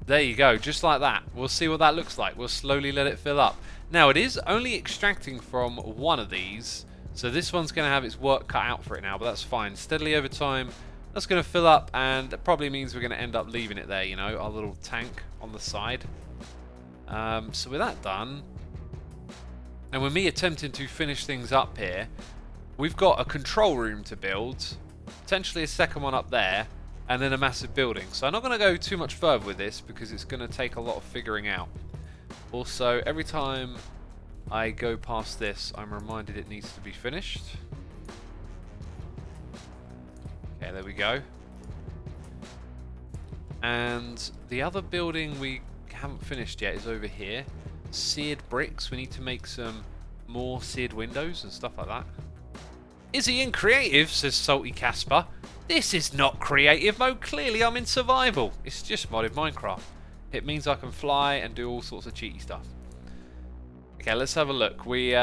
There you go, just like that. We'll see what that looks like. We'll slowly let it fill up. Now, it is only extracting from one of these. So this one's going to have its work cut out for it now, but that's fine. Steadily over time, that's going to fill up, and that probably means we're going to end up leaving it there, you know, our little tank on the side. So with that done, and with me attempting to finish things up here, we've got a control room to build, potentially a second one up there, and then a massive building. So I'm not going to go too much further with this, because it's going to take a lot of figuring out. Also, every time I go past this, I'm reminded it needs to be finished. Okay, there we go. And the other building we haven't finished yet is over here. Seared bricks. We need to make some more seared windows and stuff like that. Is he in creative? Says Salty Casper. This is not creative mode. Clearly I'm in survival. It's just modded Minecraft. It means I can fly and do all sorts of cheaty stuff. Okay, let's have a look. We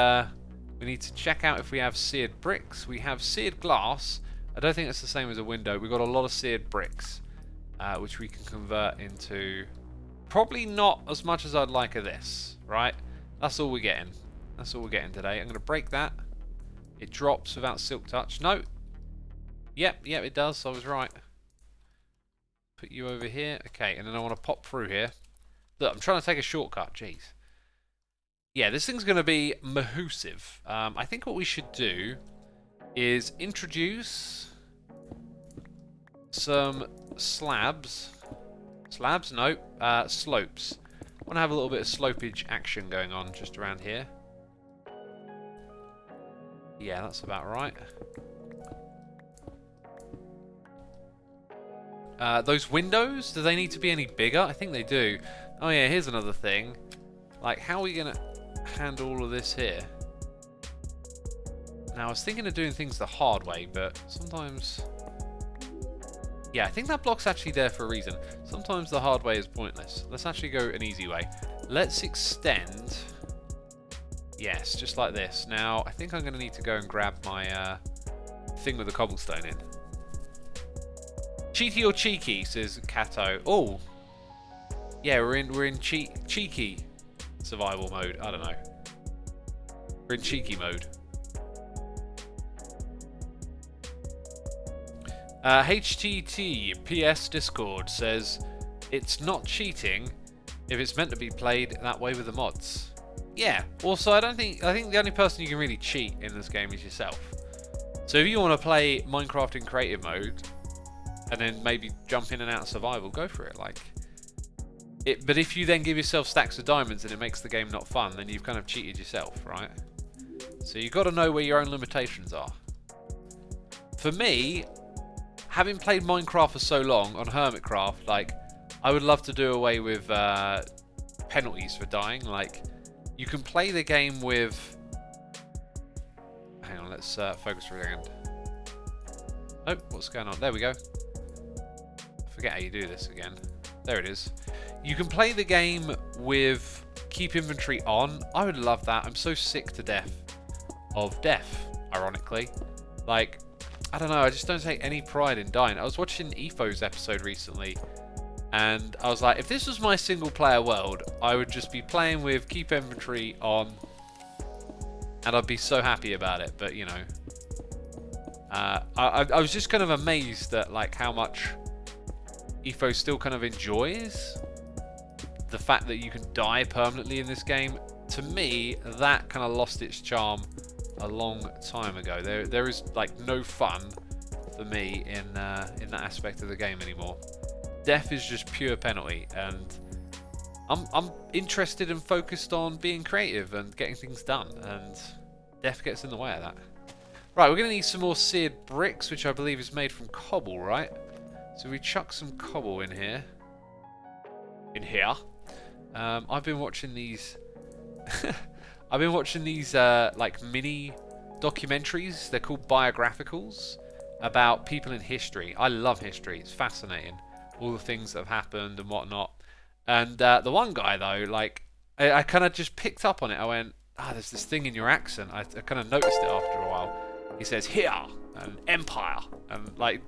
need to check out if we have seared bricks. We have seared glass. I don't think it's the same as a window. We've got a lot of seared bricks, which we can convert into probably not as much as I'd like of this, right? That's all we're getting. That's all we're getting today. I'm going to break that. It drops without silk touch. No. Yep, it does. I was right. Put you over here. Okay, and then I want to pop through here. Look, I'm trying to take a shortcut. Jeez. Yeah, this thing's going to be mahoosive. I think what we should do is introduce some slabs. Slabs? No. Slopes. I want to have a little bit of slopage action going on just around here. Yeah, that's about right. Those windows, do they need to be any bigger? I think they do. Oh yeah, here's another thing. Like, how are we going to handle all of this here? Now, I was thinking of doing things the hard way, but sometimes... Yeah, I think that block's actually there for a reason. Sometimes the hard way is pointless. Let's actually go an easy way. Let's extend... Yes, just like this. Now, I think I'm going to need to go and grab my thing with the cobblestone in. Cheaty or cheeky, says Kato. Oh! Yeah, we're in cheeky survival mode. I don't know. We're in cheeky mode. HTTPS Discord says it's not cheating if it's meant to be played that way with the mods. Yeah. Also, I think the only person you can really cheat in this game is yourself. So if you want to play Minecraft in creative mode and then maybe jump in and out of survival, go for it. But if you then give yourself stacks of diamonds and it makes the game not fun, then you've kind of cheated yourself, right? So you've got to know where your own limitations are. For me, having played Minecraft for so long on Hermitcraft, like, I would love to do away with penalties for dying. Like, you can play the game with... Hang on, let's focus for a second. Oh, what's going on? There we go. I forget how you do this again. There it is. You can play the game with keep inventory on. I would love that. I'm so sick to death of death, ironically. Like, I don't know, I just don't take any pride in dying. I was watching Etho's episode recently, and I was like, if this was my single player world, I would just be playing with keep inventory on, and I'd be so happy about it. But, you know, I was just kind of amazed at, like, how much Etho still kind of enjoys the fact that you can die permanently in this game. To me, that kind of lost its charm a long time ago. There is, like, no fun for me in that aspect of the game anymore. Death is just pure penalty, and I'm interested and focused on being creative and getting things done, and death gets in the way of that. Right, we're going to need some more seared bricks, which I believe is made from cobble, right? So we chuck some cobble in here. I've been watching these... I've been watching these like mini documentaries. They're called biographicals about people in history. I love history. It's fascinating. All the things that have happened and whatnot. And the one guy though, like, I kind of just picked up on it. I went, there's this thing in your accent. I kind of noticed it after a while. He says here and empire, and like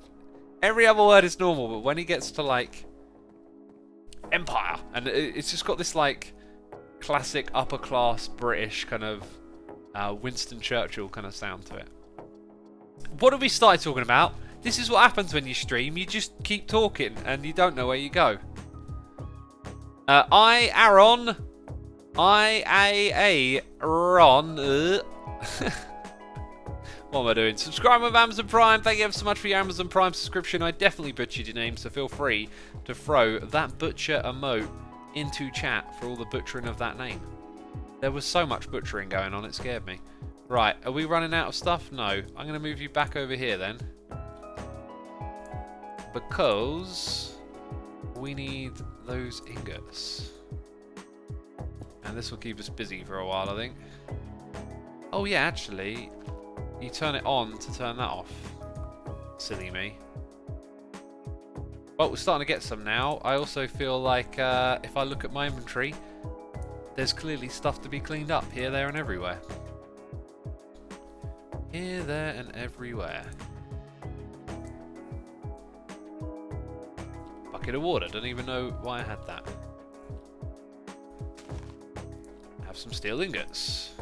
every other word is normal, but when he gets to like empire, and it's just got this like classic upper class British kind of Winston Churchill kind of sound to it. What have we started talking about? This is what happens when you stream. You just keep talking and you don't know where you go. Aaron. What am I doing? Subscribe with Amazon Prime. Thank you ever so much for your Amazon Prime subscription. I definitely butchered your name, so feel free to throw that butcher emote into chat for all the butchering of that name. There was so much butchering going on, it scared me. Right, are we running out of stuff? No. I'm going to move you back over here then. Because we need those ingots. And this will keep us busy for a while, I think. Oh yeah, actually, you turn it on to turn that off. Silly me. Well, we're starting to get some now. I also feel like if I look at my inventory, there's clearly stuff to be cleaned up here, there, and everywhere. Here, there, and everywhere. Bucket of water. Don't even know why I had that. Have some steel ingots.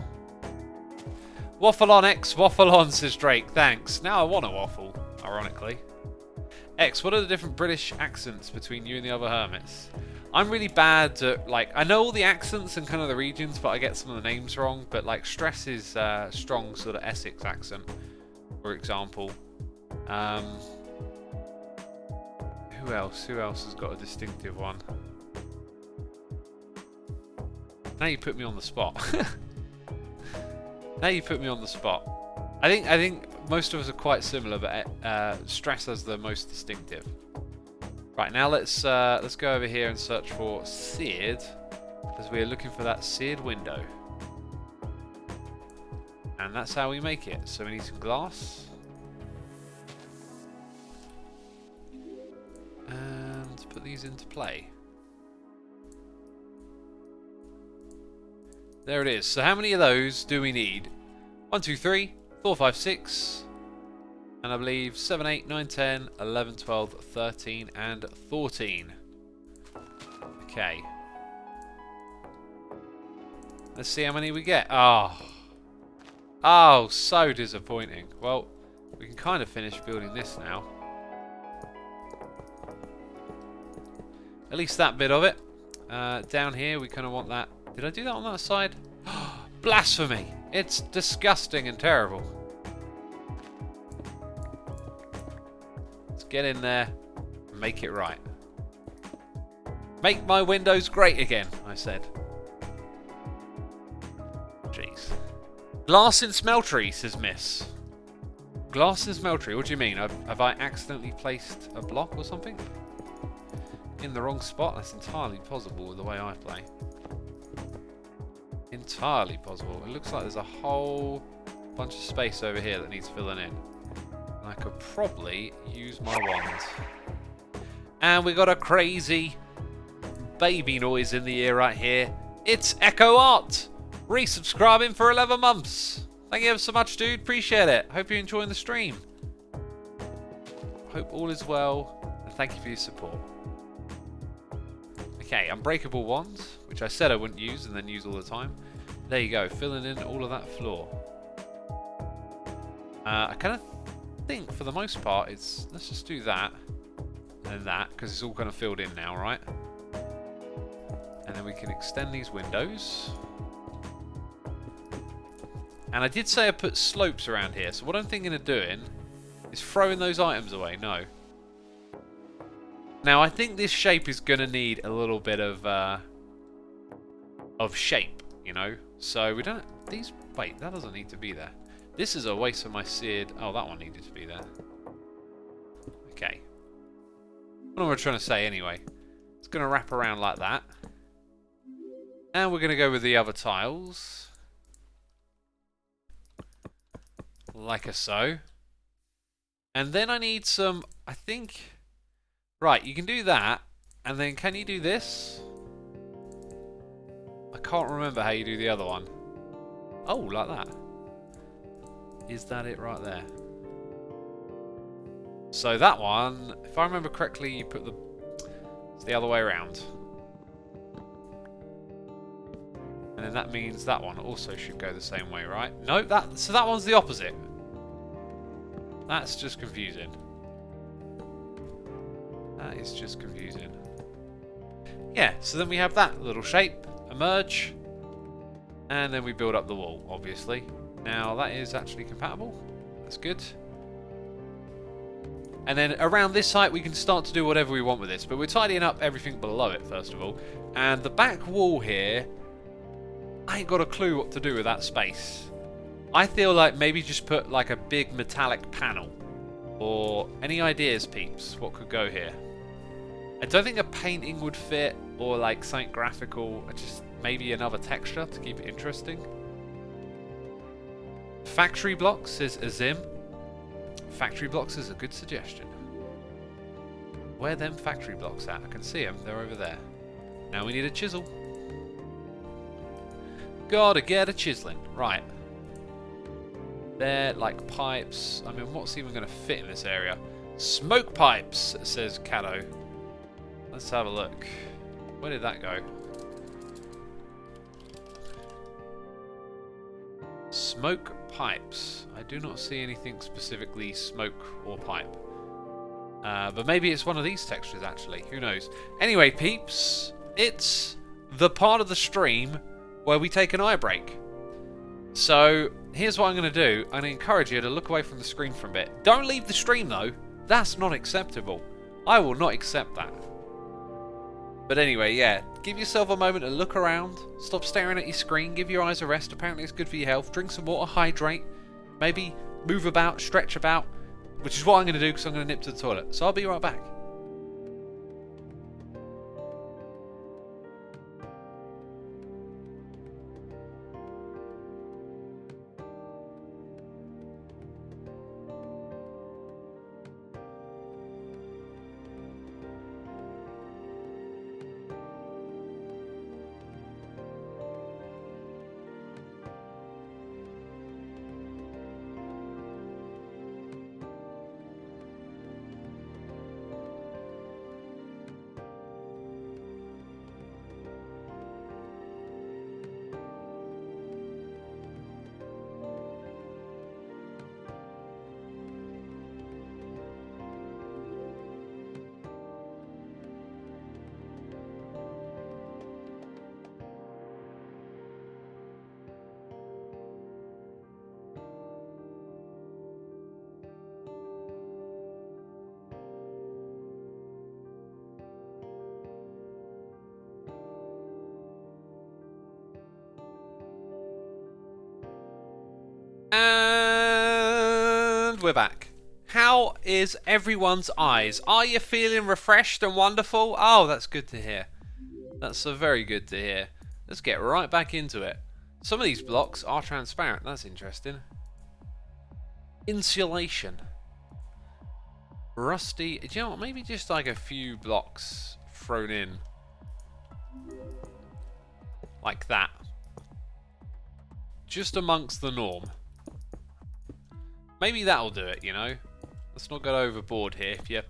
Waffle on, X. Waffle on, says Drake. Thanks. Now I want a waffle, ironically. X, what are the different British accents between you and the other hermits? I'm really bad at, like, I know all the accents and kind of the regions, but I get some of the names wrong. But, like, Stress is strong sort of Essex accent, for example. Who else? Who else has got a distinctive one? Now you put me on the spot. Now you put me on the spot. I think most of us are quite similar, but Stress has the most distinctive. Right, now let's go over here and search for seared, as we are looking for that seared window. And that's how we make it. So we need some glass. And put these into play. There it is. So how many of those do we need? 1, 2, 3, 4, 5, 6... and I believe 7, 8, 9, 10, 11, 12, 13, and 14. Okay. Let's see how many we get. Oh. Oh, so disappointing. Well, we can kind of finish building this now. At least that bit of it. Down here, we kind of want that. Did I do that on that side? Blasphemy! It's disgusting and terrible. Get in there and make it right. Make my windows great again, I said. Jeez. Glass in smeltery, says Miss. Glass in smeltery, what do you mean? Have I accidentally placed a block or something? In the wrong spot? That's entirely possible with the way I play. Entirely possible. It looks like there's a whole bunch of space over here that needs filling in. I could probably use my wand. And we got a crazy baby noise in the ear right here. It's Echo Art! Resubscribing for 11 months. Thank you ever so much, dude. Appreciate it. Hope you're enjoying the stream. Hope all is well. And thank you for your support. Okay, unbreakable wand, which I said I wouldn't use and then use all the time. There you go, filling in all of that floor. I kind of think for the most part it's, let's just do that and that, because it's all kind of filled in now, right? And then we can extend these windows. And I did say I put slopes around here, so what I'm thinking of doing is throwing those items away. No. Now I think this shape is going to need a little bit of shape, you know? So we don't, these, wait, that doesn't need to be there. This is a waste of my seared... Oh, that one needed to be there. Okay. What am I trying to say anyway? It's going to wrap around like that. And we're going to go with the other tiles. Like so. And then I need some... I think... Right, you can do that. And then can you do this? I can't remember how you do the other one. Oh, like that. Is that it right there? So that one, if I remember correctly, you put it's the other way around. And then that means that one also should go the same way, right? No, so that one's the opposite. That's just confusing. That is just confusing. Yeah, so then we have that little shape emerge. And then we build up the wall, obviously. Now that is actually compatible. That's good. And then around this height we can start to do whatever we want with this. But we're tidying up everything below it first of all. And the back wall here, I ain't got a clue what to do with that space. I feel like maybe just put like a big metallic panel. Or any ideas, peeps? What could go here? I don't think a painting would fit, or like something graphical. Just maybe another texture to keep it interesting. Factory blocks, says Azim. Factory blocks is a good suggestion. Where them factory blocks at? I can see them. They're over there. Now we need a chisel. Gotta get a chiseling. Right. They're like pipes. I mean, what's even going to fit in this area? Smoke pipes, says Cato. Let's have a look. Where did that go? Smoke pipes. I do not see anything specifically smoke or pipe. But maybe it's one of these textures actually. Who knows? Anyway, peeps, it's the part of the stream where we take an eye break. So here's what I'm going to do. I'm going to encourage you to look away from the screen for a bit. Don't leave the stream though. That's not acceptable. I will not accept that. But anyway, yeah, give yourself a moment to look around. Stop staring at your screen. Give your eyes a rest. Apparently it's good for your health. Drink some water. Hydrate. Maybe move about. Stretch about. Which is what I'm going to do because I'm going to nip to the toilet. So I'll be right back. And we're back. How is everyone's eyes? Are you feeling refreshed and wonderful? Oh, that's good to hear. That's very good to hear. Let's get right back into it. Some of these blocks are transparent. That's interesting. Insulation. Rusty. Do you know what? Maybe just like a few blocks thrown in. Like that. Just amongst the norm. Maybe that'll do it, you know. Let's not get overboard here. If you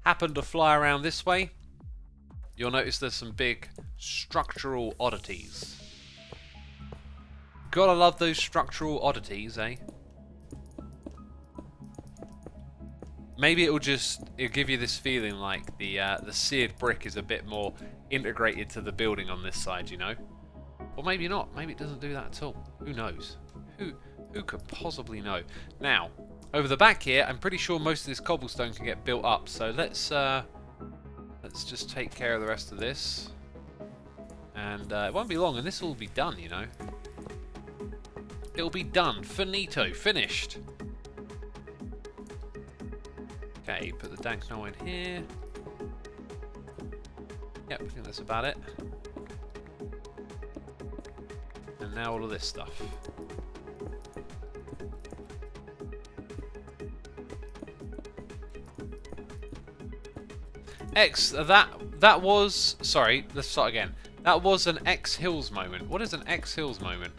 happen to fly around this way, you'll notice there's some big structural oddities. Gotta love those structural oddities, eh? Maybe it'll give you this feeling like the seared brick is a bit more integrated to the building on this side, you know. Or maybe not. Maybe it doesn't do that at all. Who knows? Who could possibly know? Now, over the back here, I'm pretty sure most of this cobblestone can get built up. So let's just take care of the rest of this, and it won't be long, and this will be done. You know, it'll be done. Finito, finished. Okay, put the dank snow in here. Yep, I think that's about it. And now all of this stuff. That was, sorry, let's start again. That was an X Hills moment. What is an X Hills moment?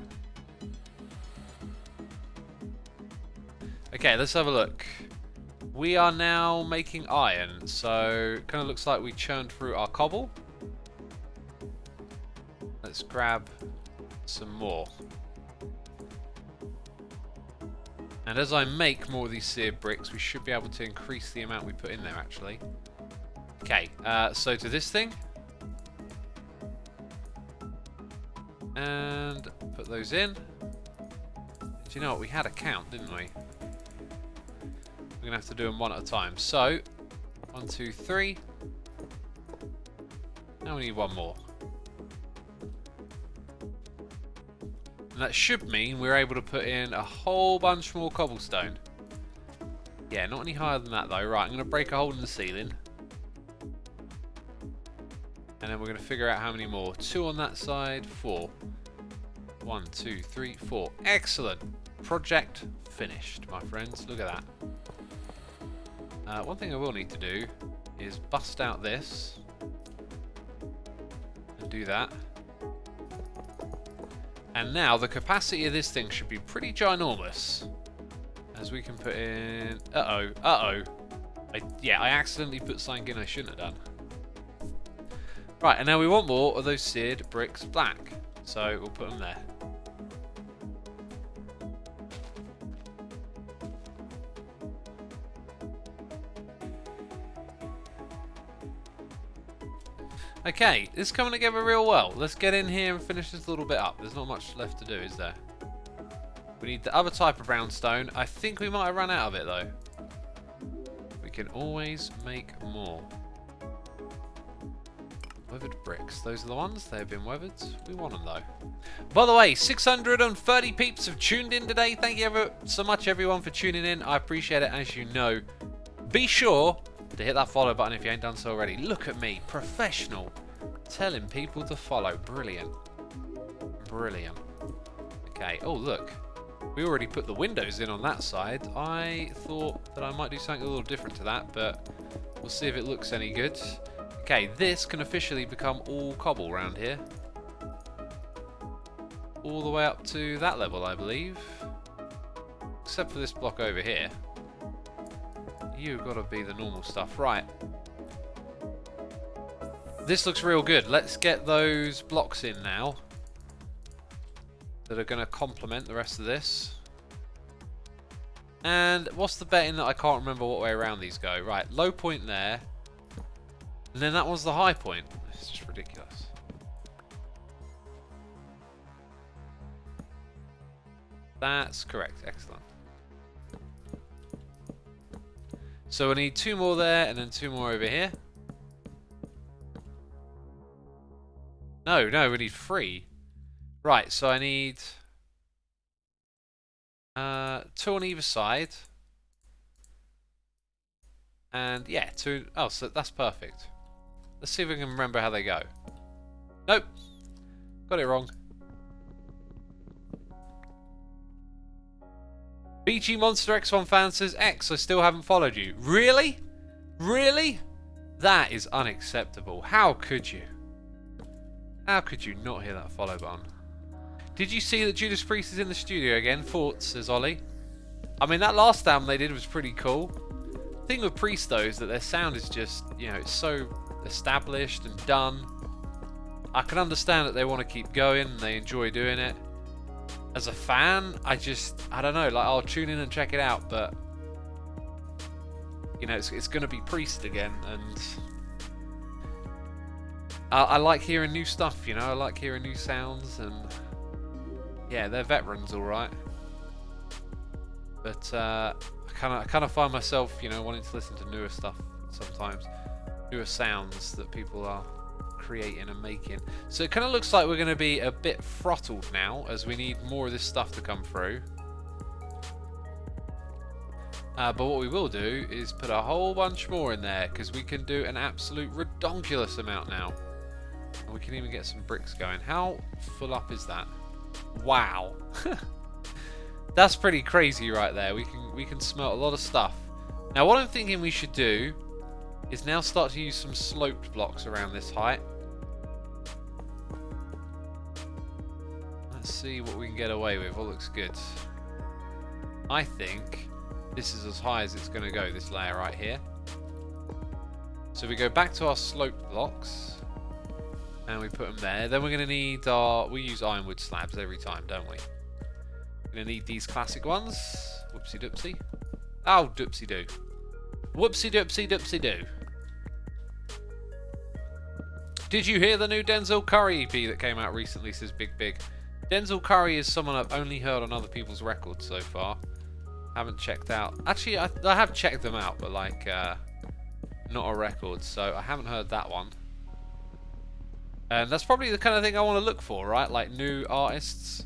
Okay, let's have a look. We are now making iron, so kind of looks like we churned through our cobble. Let's grab some more. And as I make more of these seared bricks, we should be able to increase the amount we put in there, actually. Okay, so to this thing. And put those in. Do you know what? We had a count, didn't we? We're going to have to do them one at a time. So, 1, 2, 3. Now we need one more. And that should mean we're able to put in a whole bunch more cobblestone. Yeah, not any higher than that though. Right, I'm going to break a hole in the ceiling. And then we're going to figure out how many more. 2 on that side, 4. 1, 2, 3, 4. Excellent. Project finished, my friends. Look at that. One thing I will need to do is bust out this and do that. And now the capacity of this thing should be pretty ginormous, as we can put in... I accidentally put something in I shouldn't have done. Right, and now we want more of those seared bricks black, so we'll put them there. Okay, this is coming together real well. Let's get in here and finish this little bit up. There's not much left to do, is there? We need the other type of brownstone. I think we might have run out of it, though. We can always make more. Weathered bricks. Those are the ones. They have been weathered. We want them, though. By the way, 630 peeps have tuned in today. Thank you ever so much, everyone, for tuning in. I appreciate it, as you know. Be sure to hit that follow button if you ain't done so already. Look at me, professional, telling people to follow. Brilliant. Brilliant. Okay, oh look, we already put the windows in on that side. I thought that I might do something a little different to that, but we'll see if it looks any good. Okay, this can officially become all cobble around here. All the way up to that level, I believe. Except for this block over here. You've got to be the normal stuff. Right. This looks real good. Let's get those blocks in now that are going to complement the rest of this. And what's the betting that I can't remember what way around these go? Right, low point there. And then that one's the high point. It's just ridiculous. That's correct. Excellent. So we need 2 more there, and then 2 more over here. No, we need 3. Right, so I need 2 on either side. And yeah, 2. Oh, so that's perfect. Let's see if we can remember how they go. Nope. Got it wrong. BG Monster X1 fan says, X, I still haven't followed you. Really? Really? That is unacceptable. How could you? How could you not hear that follow button? Did you see that Judas Priest is in the studio again? Thoughts, says Ollie. I mean, that last album they did was pretty cool. The thing with Priest, though, is that their sound is just, you know, it's so established and done. I can understand that they want to keep going and they enjoy doing it. As a fan, I don't know, like, I'll tune in and check it out, but you know, it's going to be Priest again, and I like hearing new stuff, you know, I like hearing new sounds, and yeah, they're veterans, alright. But I kind of find myself, you know, wanting to listen to newer stuff sometimes, newer sounds that people are creating and making. So it kind of looks like we're going to be a bit throttled now, as we need more of this stuff to come through. But what we will do is put a whole bunch more in there, because we can do an absolute redonkulous amount now. And we can even get some bricks going. How full up is that? Wow. That's pretty crazy right there. We can smelt a lot of stuff. Now what I'm thinking we should do is now start to use some sloped blocks around this height. Let's see what we can get away with. What looks good. I think this is as high as it's going to go, this layer right here. So we go back to our sloped blocks and we put them there. Then we're going to need we use ironwood slabs every time, don't we? We're going to need these classic ones. Whoopsie doopsie. Oh, doopsie doo. Whoopsie doopsie doopsie doo. Did you hear the new Denzel Curry EP that came out recently, says Big Big. Denzel Curry is someone I've only heard on other people's records so far. Haven't checked out. Actually, I have checked them out, but like not a record, so I haven't heard that one. And that's probably the kind of thing I want to look for, right? Like new artists.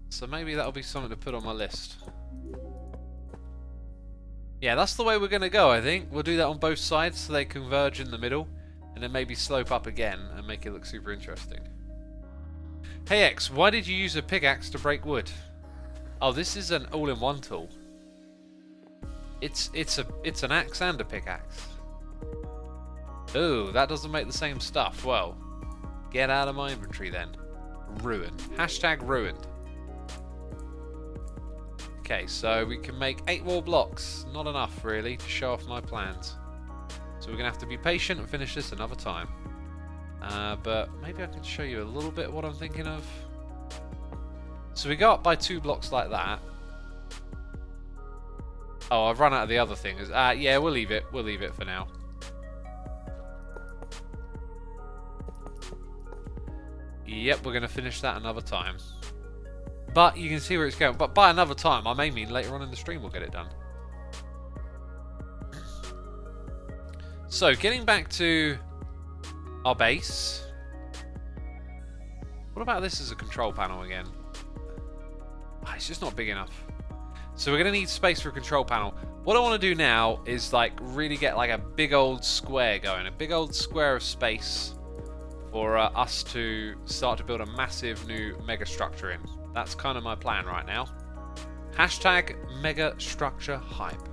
So maybe that'll be something to put on my list. Yeah, that's the way we're going to go, I think. We'll do that on both sides so they converge in the middle. And then maybe slope up again and make it look super interesting. Hey X, why did you use a pickaxe to break wood? Oh, this is an all-in-one tool. It's an axe and a pickaxe. Ooh, that doesn't make the same stuff. Well, get out of my inventory then. Ruined. Hashtag ruined. Okay, so we can make 8 more blocks. Not enough, really, to show off my plans. So we're going to have to be patient and finish this another time. But maybe I can show you a little bit what I'm thinking of. So we go up by 2 blocks like that. Oh, I've run out of the other things. Yeah, we'll leave it. We'll leave it for now. Yep, we're going to finish that another time. But you can see where it's going. But by another time, I may mean later on in the stream we'll get it done. So, getting back to our base. What about this as a control panel again? Oh, it's just not big enough. So we're going to need space for a control panel. What I want to do now is like really get like a big old square going. A big old square of space for us to start to build a massive new mega structure in. That's kind of my plan right now. Hashtag mega structure hype.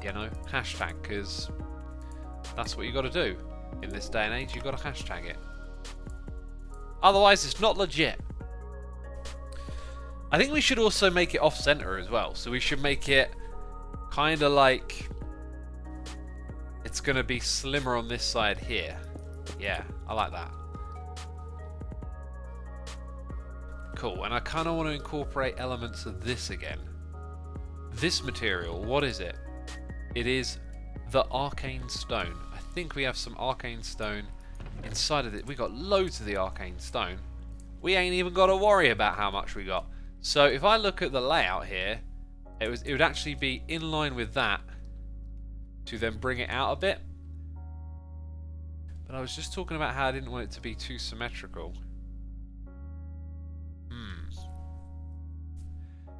You know, hashtag, because that's what you got to do. In this day and age, you got to hashtag it. Otherwise, it's not legit. I think we should also make it off-center as well. So we should make it kind of like it's going to be slimmer on this side here. Yeah, I like that. Cool, and I kind of want to incorporate elements of this again. This material, what is it? It is the arcane stone. I think we have some arcane stone inside of it. We got loads of the arcane stone. We ain't even got to worry about how much we got. So if I look at the layout here, it would actually be in line with that to then bring it out a bit. But I was just talking about how I didn't want it to be too symmetrical.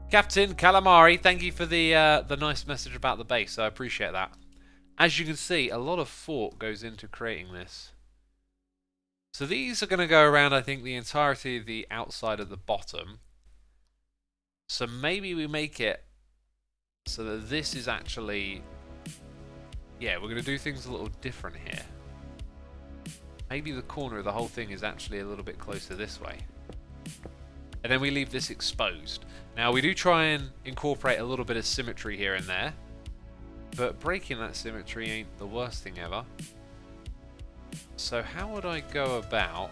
Captain Calamari, thank you for the nice message about the base. I appreciate that. As you can see, a lot of thought goes into creating this. So these are going to go around, I think, the entirety of the outside of the bottom. So maybe we make it so that this is actually... Yeah, we're going to do things a little different here. Maybe the corner of the whole thing is actually a little bit closer this way. And then we leave this exposed. Now we do try and incorporate a little bit of symmetry here and there. But breaking that symmetry ain't the worst thing ever. So how would I go about...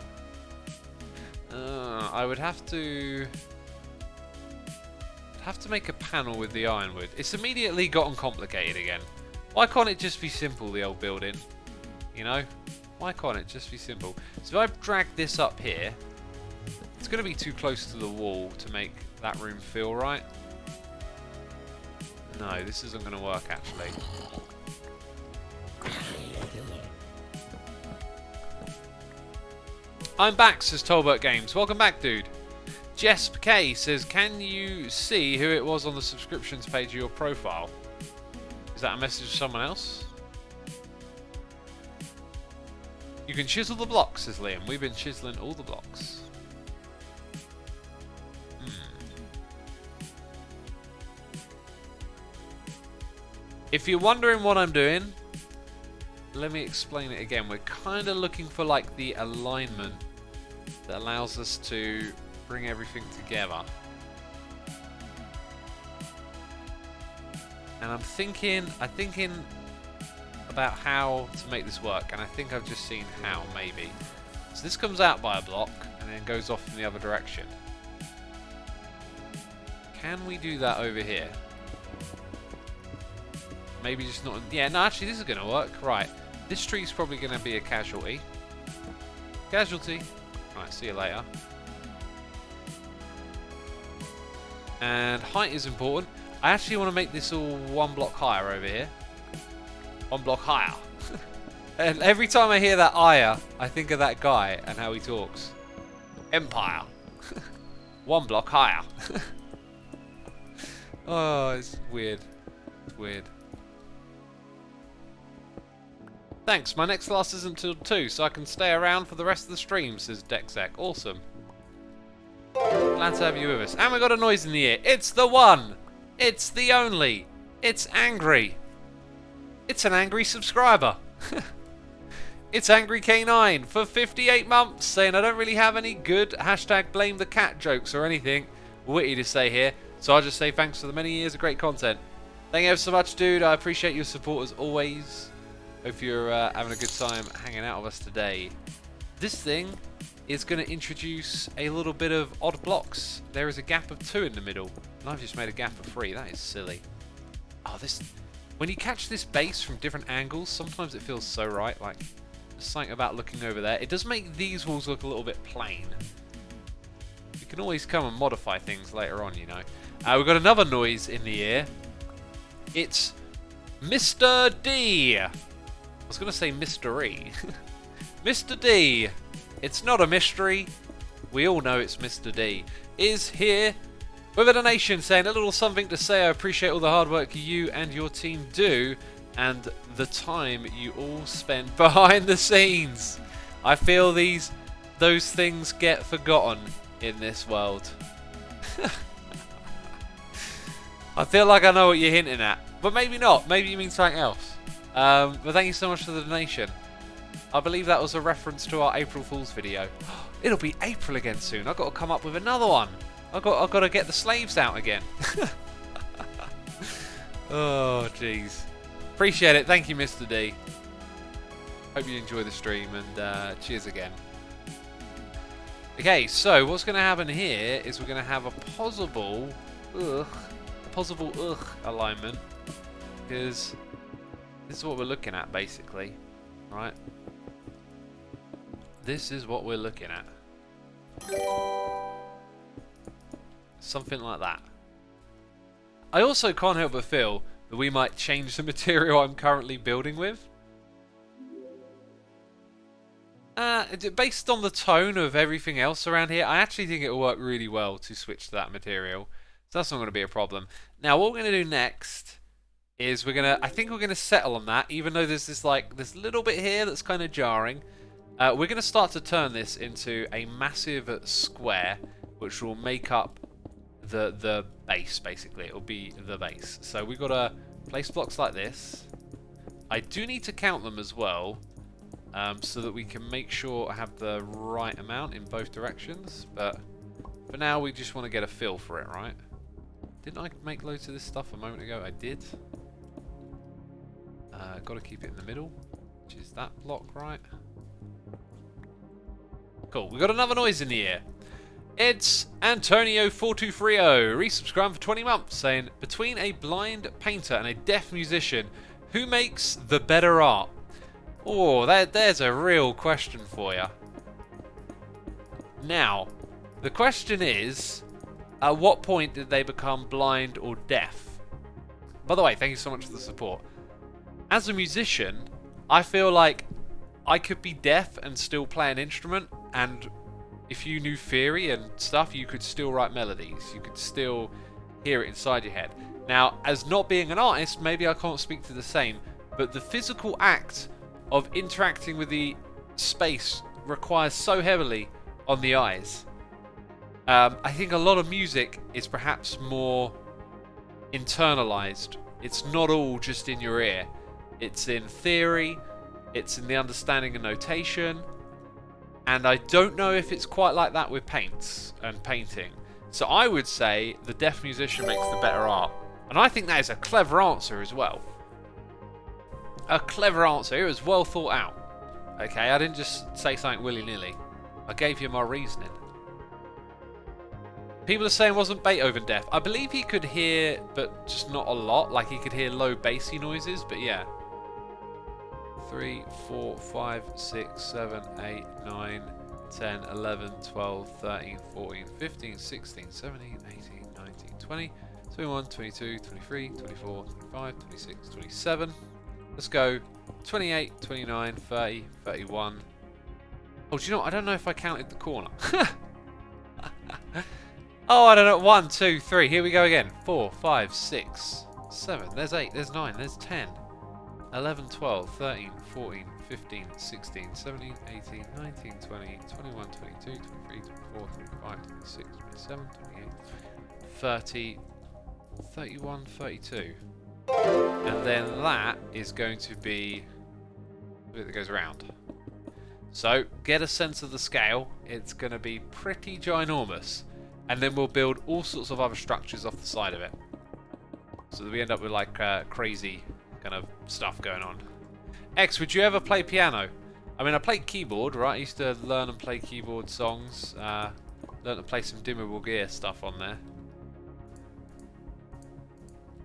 I would have to make a panel with the ironwood. It's immediately gotten complicated again. Why can't it just be simple, the old building? You know? Why can't it just be simple? So if I drag this up here, it's going to be too close to the wall to make that room feel right. No, this isn't going to work actually. I'm back, says Tolbert Games. Welcome back, dude. Jess K says, can you see who it was on the subscriptions page of your profile? Is that a message to someone else? You can chisel the blocks, says Liam. We've been chiseling all the blocks. If you're wondering what I'm doing, let me explain it again. We're kind of looking for like the alignment that allows us to bring everything together. And I'm thinking about how to make this work, and I think I've just seen how, maybe. So this comes out by a block and then goes off in the other direction. Can we do that over here? Maybe just not... Yeah, no, actually this is going to work. Right, this tree's probably going to be a casualty. Casualty. Right, see you later. And height is important. I actually want to make this all 1 block higher over here. 1 block higher. And every time I hear that higher, I think of that guy and how he talks. Empire. 1 block higher. Oh, it's weird. It's weird. Thanks, my next class isn't till 2, so I can stay around for the rest of the stream, says Dexec. Awesome. Glad to have you with us. And we got a noise in the ear. It's the one! It's the only! It's angry. It's an angry subscriber. It's Angry K9 for 58 months saying I don't really have any good hashtag blame the cat jokes or anything witty to say here. So I'll just say thanks for the many years of great content. Thank you ever so much, dude. I appreciate your support as always. Hope you're having a good time hanging out with us today. This thing is going to introduce a little bit of odd blocks. There is a gap of 2 in the middle, and I've just made a gap of 3. That is silly. Oh, this... When you catch this base from different angles, sometimes it feels so right. Like, there's something about looking over there. It does make these walls look a little bit plain. You can always come and modify things later on, you know. We've got another noise in the ear. It's Mr. D. I was going to say mystery. Mr. D. It's not a mystery. We all know it's Mr. D. Is here with a donation saying a little something to say. I appreciate all the hard work you and your team do and the time you all spend behind the scenes. I feel those things get forgotten in this world. I feel like I know what you're hinting at, but maybe not. Maybe you mean something else. But thank you so much for the donation. I believe that was a reference to our April Fool's video. It'll be April again soon. I've got to come up with another one. I've got to get the slaves out again. Oh, jeez. Appreciate it. Thank you, Mr. D. Hope you enjoy the stream, and cheers again. Okay, so what's going to happen here is we're going to have a possible alignment, because this is what we're looking at, basically. Right? This is what we're looking at. Something like that. I also can't help but feel that we might change the material I'm currently building with. Based on the tone of everything else around here, I actually think it will work really well to switch to that material. So that's not going to be a problem. Now, what we're going to do next is I think we're gonna settle on that, even though there's this little bit here that's kind of jarring. We're gonna start to turn this into a massive square, which will make up the base. Basically, it'll be the base. So we've got to place blocks like this. I do need to count them as well, so that we can make sure I have the right amount in both directions. But for now, we just want to get a feel for it, right? Didn't I make loads of this stuff a moment ago? I did. Got to keep it in the middle, which is that block, right? Cool. We got another noise in the ear. It's Antonio4230 resubscribed for 20 months, saying between a blind painter and a deaf musician, who makes the better art? Oh, there's a real question for you. Now, the question is, at what point did they become blind or deaf? By the way, thank you so much for the support. As a musician, I feel like I could be deaf and still play an instrument, and if you knew theory and stuff, you could still write melodies. You could still hear it inside your head. Now, as not being an artist, maybe I can't speak to the same, but the physical act of interacting with the space requires so heavily on the eyes. I think a lot of music is perhaps more internalized. It's not all just in your ear. It's in theory, it's in the understanding of notation, and I don't know if it's quite like that with paints and painting. So I would say the deaf musician makes the better art. And I think that is a clever answer as well. A clever answer. It was well thought out. Okay, I didn't just say something willy-nilly. I gave you my reasoning. People are saying wasn't Beethoven deaf. I believe he could hear, but just not a lot. Like he could hear low bassy noises, but yeah. 3, 4, 5, 6, 7, 8, 9, 10, 11, 12, 13, 14, 15, 16, 17, 18, 19, 20, 21, 22, 23, 24, 25, 26, 27. Let's go 28, 29, 30, 31. Oh, do you know what? I don't know if I counted the corner. Oh, I don't know. 1, 2, 3. Here we go again. 4, 5, 6, 7. There's 8. There's 9. There's 10. 11, 12, 13, 14, 15, 16, 17, 18, 19, 20, 21, 22, 23, 24, 25, 26, 27, 28, 30, 31, 32. And then that is going to be the bit that goes around. So, get a sense of the scale. It's going to be pretty ginormous. And then we'll build all sorts of other structures off the side of it. So that we end up with like crazy kind of stuff going on. X, would you ever play piano? I mean, I played keyboard, right? I used to learn and play keyboard songs. Learn to play some dimmable gear stuff on there.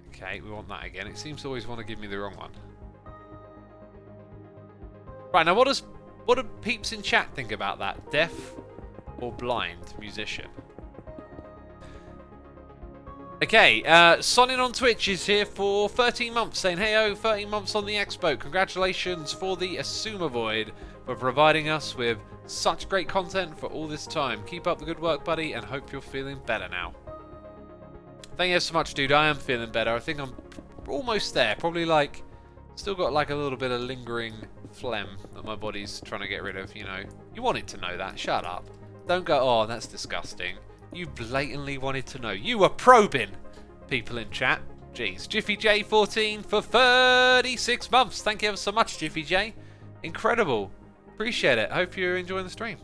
Okay, we want that again. It seems to always want to give me the wrong one. Right, now what do peeps in chat think about that? Deaf or blind musician? Okay, Sonin on Twitch is here for 13 months, saying, hey-oh, 13 months on the Expo. Congratulations for the xisumatwo for providing us with such great content for all this time. Keep up the good work, buddy, and hope you're feeling better now. Thank you so much, dude. I am feeling better. I think I'm almost there. Probably, like, still got, like, a little bit of lingering phlegm that my body's trying to get rid of, you know. You wanted to know that. Shut up. Don't go, oh, that's disgusting. You blatantly wanted to know. You were probing, people in chat. Jeez. Jiffy J14 for 36 months. Thank you ever so much, Jiffy J. Incredible. Appreciate it. Hope you're enjoying the stream.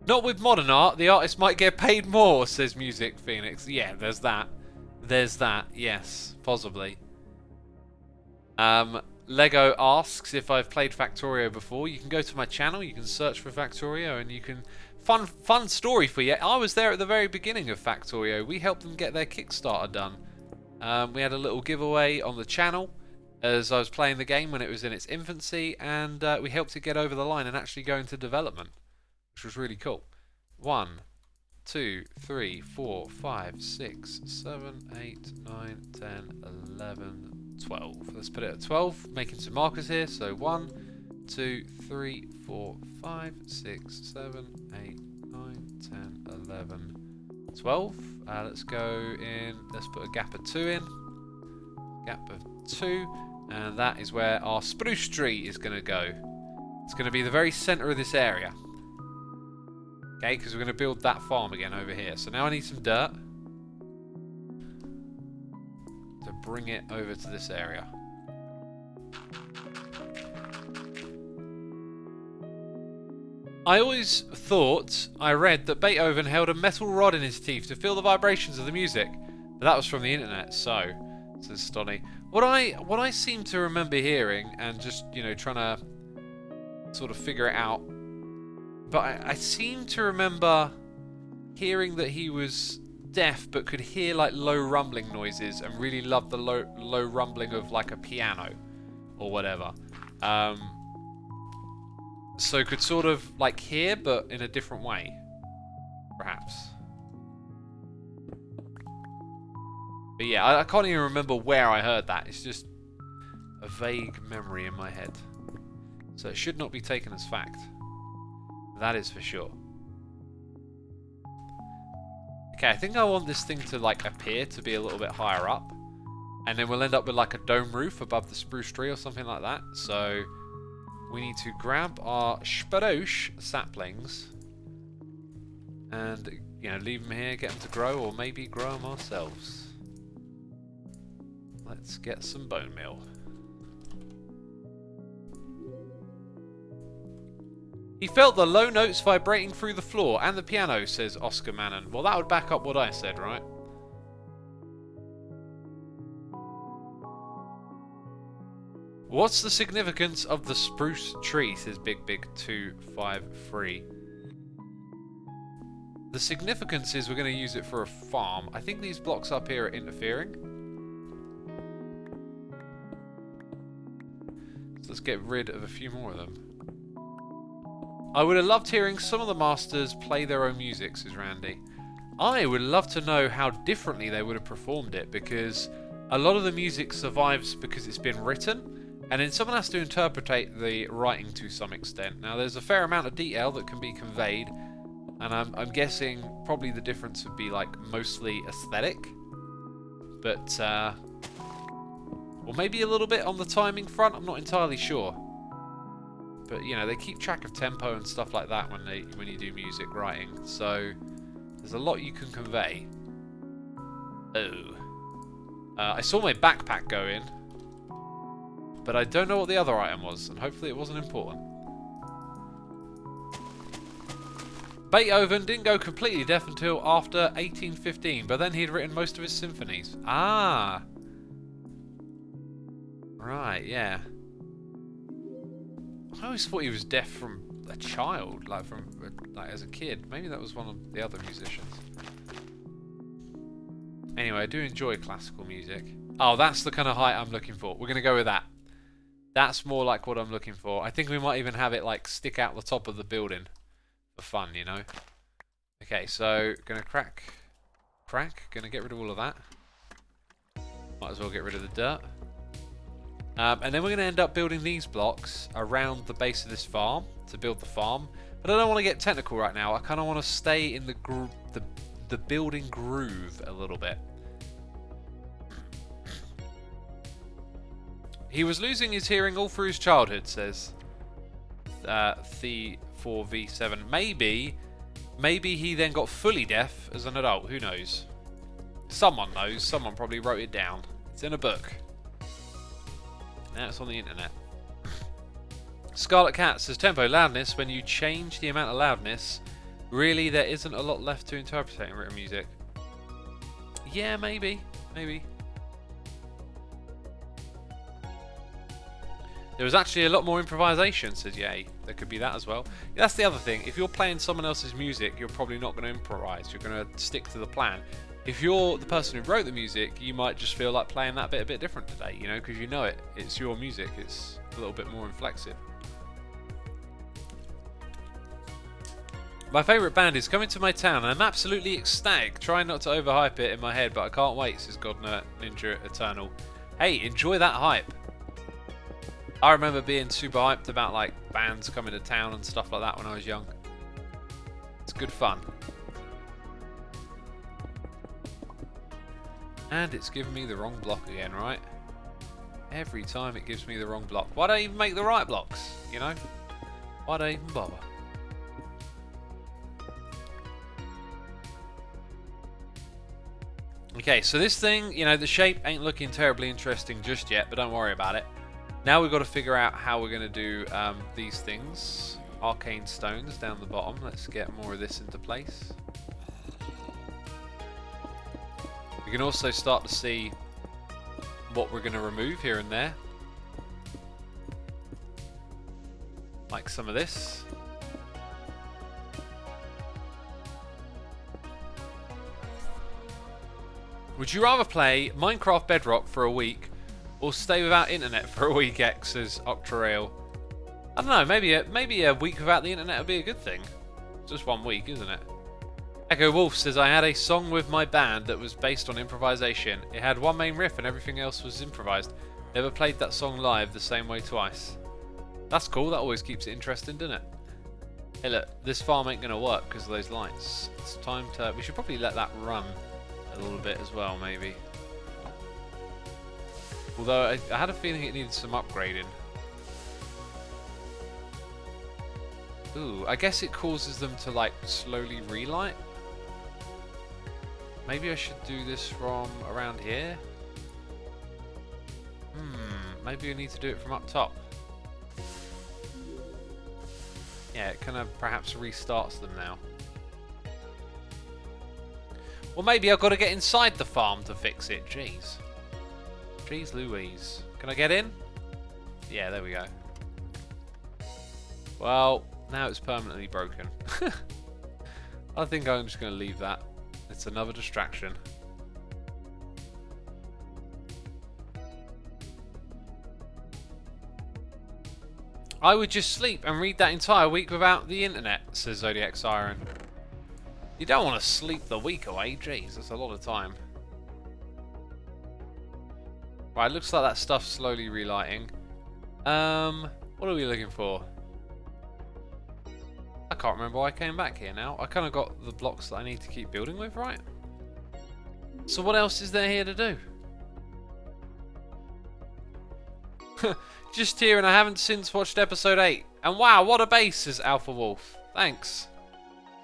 Not with modern art. The artist might get paid more, says Music Phoenix. Yeah, there's that. There's that. Yes, possibly. Lego asks if I've played Factorio before. You can go to my channel, you can search for Factorio, and you can... Fun story for you. I was there at the very beginning of Factorio. We helped them get their Kickstarter done. We had a little giveaway on the channel as I was playing the game when it was in its infancy, and we helped it get over the line and actually go into development, which was really cool. 1, 2, 3, 4, 5, 6, 7, 8, 9, 10, 11, 12. Let's put it at 12, making some markers here. So 1, 2, 3, 4, 5, 6, 7, 8, 9, 10, 11, 12. Let's go in, let's put a gap of 2 in. Gap of 2. And that is where our spruce tree is going to go. It's going to be the very centre of this area. Okay, because we're going to build that farm again over here. So now I need some dirt to bring it over to this area. I always thought I read that Beethoven held a metal rod in his teeth to feel the vibrations of the music, but that was from the internet. So, says Stoney. What I seem to remember hearing, and just, you know, trying to sort of figure it out, but I seem to remember hearing that he was deaf but could hear like low rumbling noises and really loved the low rumbling of like a piano or whatever. So could sort of like hear but in a different way, perhaps. But yeah, I can't even remember where I heard that. It's just a vague memory in my head. So it should not be taken as fact. That is for sure. Okay, I think I want this thing to like appear to be a little bit higher up. And then we'll end up with like a dome roof above the spruce tree or something like that. So we need to grab our spruce saplings and, you know, leave them here, get them to grow, or maybe grow them ourselves. Let's get some bone meal. He felt the low notes vibrating through the floor and the piano, says Oscar Mannon. Well, that would back up what I said, right? What's the significance of the spruce tree, says Big253. The significance is we're going to use it for a farm. I think these blocks up here are interfering. So let's get rid of a few more of them. I would have loved hearing some of the masters play their own music, says Randy. I would love to know how differently they would have performed it, because a lot of the music survives because it's been written, and then someone has to interpret the writing to some extent. Now, there's a fair amount of detail that can be conveyed, and I'm guessing probably the difference would be like mostly aesthetic, but or maybe a little bit on the timing front. I'm not entirely sure. But, you know, they keep track of tempo and stuff like that when you do music writing. So there's a lot you can convey. Oh. I saw my backpack go in, but I don't know what the other item was, and hopefully it wasn't important. Beethoven didn't go completely deaf until after 1815, but then he had written most of his symphonies. Ah! Right, yeah. I always thought he was deaf from a child, like as a kid. Maybe that was one of the other musicians. Anyway, I do enjoy classical music. Oh, that's the kind of height I'm looking for. We're going to go with that. That's more like what I'm looking for. I think we might even have it like stick out the top of the building for fun, you know. Okay, so going to crack. Going to get rid of all of that. Might as well get rid of the dirt. And then we're going to end up building these blocks around the base of this farm to build the farm. But I don't want to get technical right now. I kind of want to stay in the building groove a little bit. He was losing his hearing all through his childhood, says The4V7. Maybe he then got fully deaf as an adult. Who knows? Someone knows. Someone probably wrote it down. It's in a book. Now it's on the internet. Scarlet Cat says, tempo, loudness. When you change the amount of loudness, really there isn't a lot left to interpret in written music. Yeah, maybe. There was actually a lot more improvisation, says Yay. There could be that as well. Yeah, that's the other thing. If you're playing someone else's music, you're probably not going to improvise. You're going to stick to the plan. If you're the person who wrote the music, you might just feel like playing that bit a bit different today, you know, because you know it. It's your music. It's a little bit more inflexive. My favourite band is coming to my town, and I'm absolutely ecstatic. Trying not to overhype it in my head, but I can't wait, says God Ninja Eternal. Hey, enjoy that hype. I remember being super hyped about like bands coming to town and stuff like that when I was young. It's good fun. And it's giving me the wrong block again, right? Every time it gives me the wrong block. Why don't I even make the right blocks, you know? Why don't I even bother? Okay, so this thing, you know, the shape ain't looking terribly interesting just yet, but don't worry about it. Now we've got to figure out how we're going to do these things. Arcane stones down the bottom. Let's get more of this into place. We can also start to see what we're going to remove here and there. Like some of this. Would you rather play Minecraft Bedrock for a week or stay without internet for a week, X, says Octarail? I don't know, maybe a week without the internet would be a good thing. Just 1 week, isn't it? Echo Wolf says, I had a song with my band that was based on improvisation. It had one main riff and everything else was improvised. Never played that song live the same way twice. That's cool, that always keeps it interesting, doesn't it? Hey look, this farm ain't going to work because of those lights. It's time to... We should probably let that run a little bit as well, maybe. Although I had a feeling it needed some upgrading. Ooh, I guess it causes them to like slowly relight. Maybe I should do this from around here. Maybe I need to do it from up top. Yeah, it kind of perhaps restarts them now. Well, maybe I've got to get inside the farm to fix it. Jeez. Jeez Louise. Can I get in? Yeah, there we go. Well, now it's permanently broken. I think I'm just going to leave that. It's another distraction. I would just sleep and read that entire week without the internet, says Zodiac Siren. You don't want to sleep the week away, jeez, that's a lot of time. Right, looks like that stuff's slowly relighting. What are we looking for? I can't remember why I came back here now. I kind of got the blocks that I need to keep building with, right? So what else is there here to do? Just here, and I haven't since watched episode 8. And wow, what a base, says Alpha Wolf. Thanks.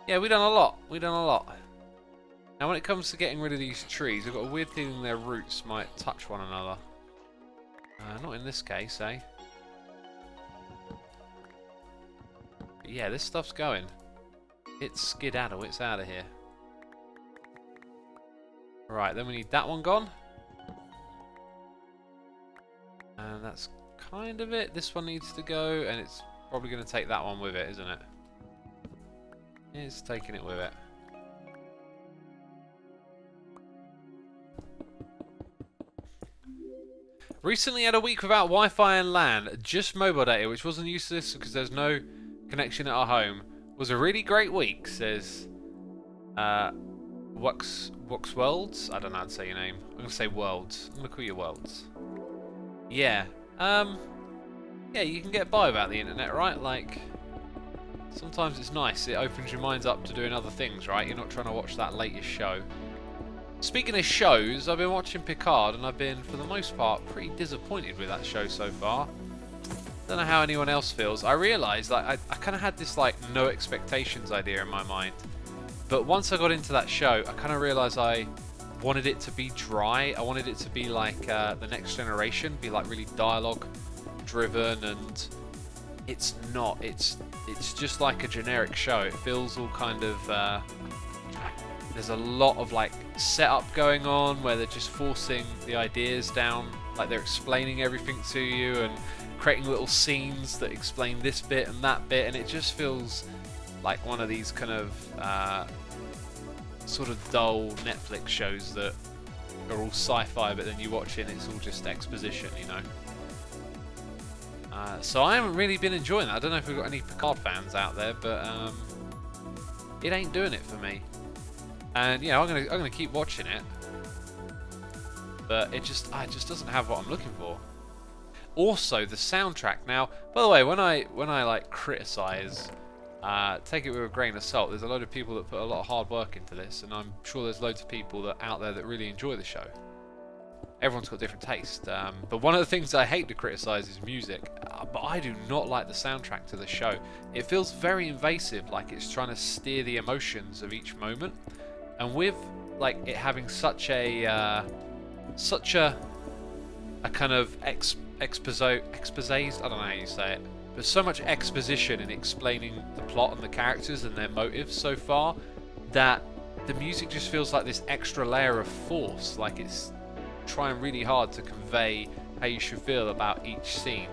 Yeah, we done a lot. We done a lot. Now when it comes to getting rid of these trees, I've got a weird feeling their roots might touch one another. Not in this case, eh? But yeah, this stuff's going. It's skedaddle, it's out of here. Right, then we need that one gone. And that's kind of it. This one needs to go, and it's probably going to take that one with it, isn't it? It's taking it with it. Recently had a week without Wi-Fi and LAN, just mobile data, which wasn't useless because there's no connection at our home. Was a really great week, says Worlds. I don't know how to say your name. I'm gonna say Worlds. I'm gonna call you Worlds. Yeah. Yeah, you can get by without the internet, right? Like, sometimes it's nice. It opens your minds up to doing other things, right? You're not trying to watch that latest show. Speaking of shows, I've been watching Picard, and I've been, for the most part, pretty disappointed with that show so far. Don't know how anyone else feels. I realised like I kind of had this like no expectations idea in my mind, but once I got into that show, I kind of realised I wanted it to be dry. I wanted it to be like the Next Generation, be like really dialogue driven, and it's not. It's just like a generic show. It feels all kind of. There's a lot of like setup going on where they're just forcing the ideas down, like they're explaining everything to you and creating little scenes that explain this bit and that bit, and it just feels like one of these kind of sort of dull Netflix shows that are all sci-fi, but then you watch it and it's all just exposition, you know. So I haven't really been enjoying that. I don't know if we've got any Picard fans out there, but it ain't doing it for me. And yeah, I'm gonna keep watching it, but it just doesn't have what I'm looking for. Also, the soundtrack. Now, by the way, when I like criticize, take it with a grain of salt. There's a load of people that put a lot of hard work into this, and I'm sure there's loads of people out there that really enjoy the show. Everyone's got different taste, but one of the things I hate to criticize is music. But I do not like the soundtrack to the show. It feels very invasive, like it's trying to steer the emotions of each moment. And with like it having such a kind of expose, I don't know how you say it, but so much exposition in explaining the plot and the characters and their motives so far, that the music just feels like this extra layer of force, like it's trying really hard to convey how you should feel about each scene.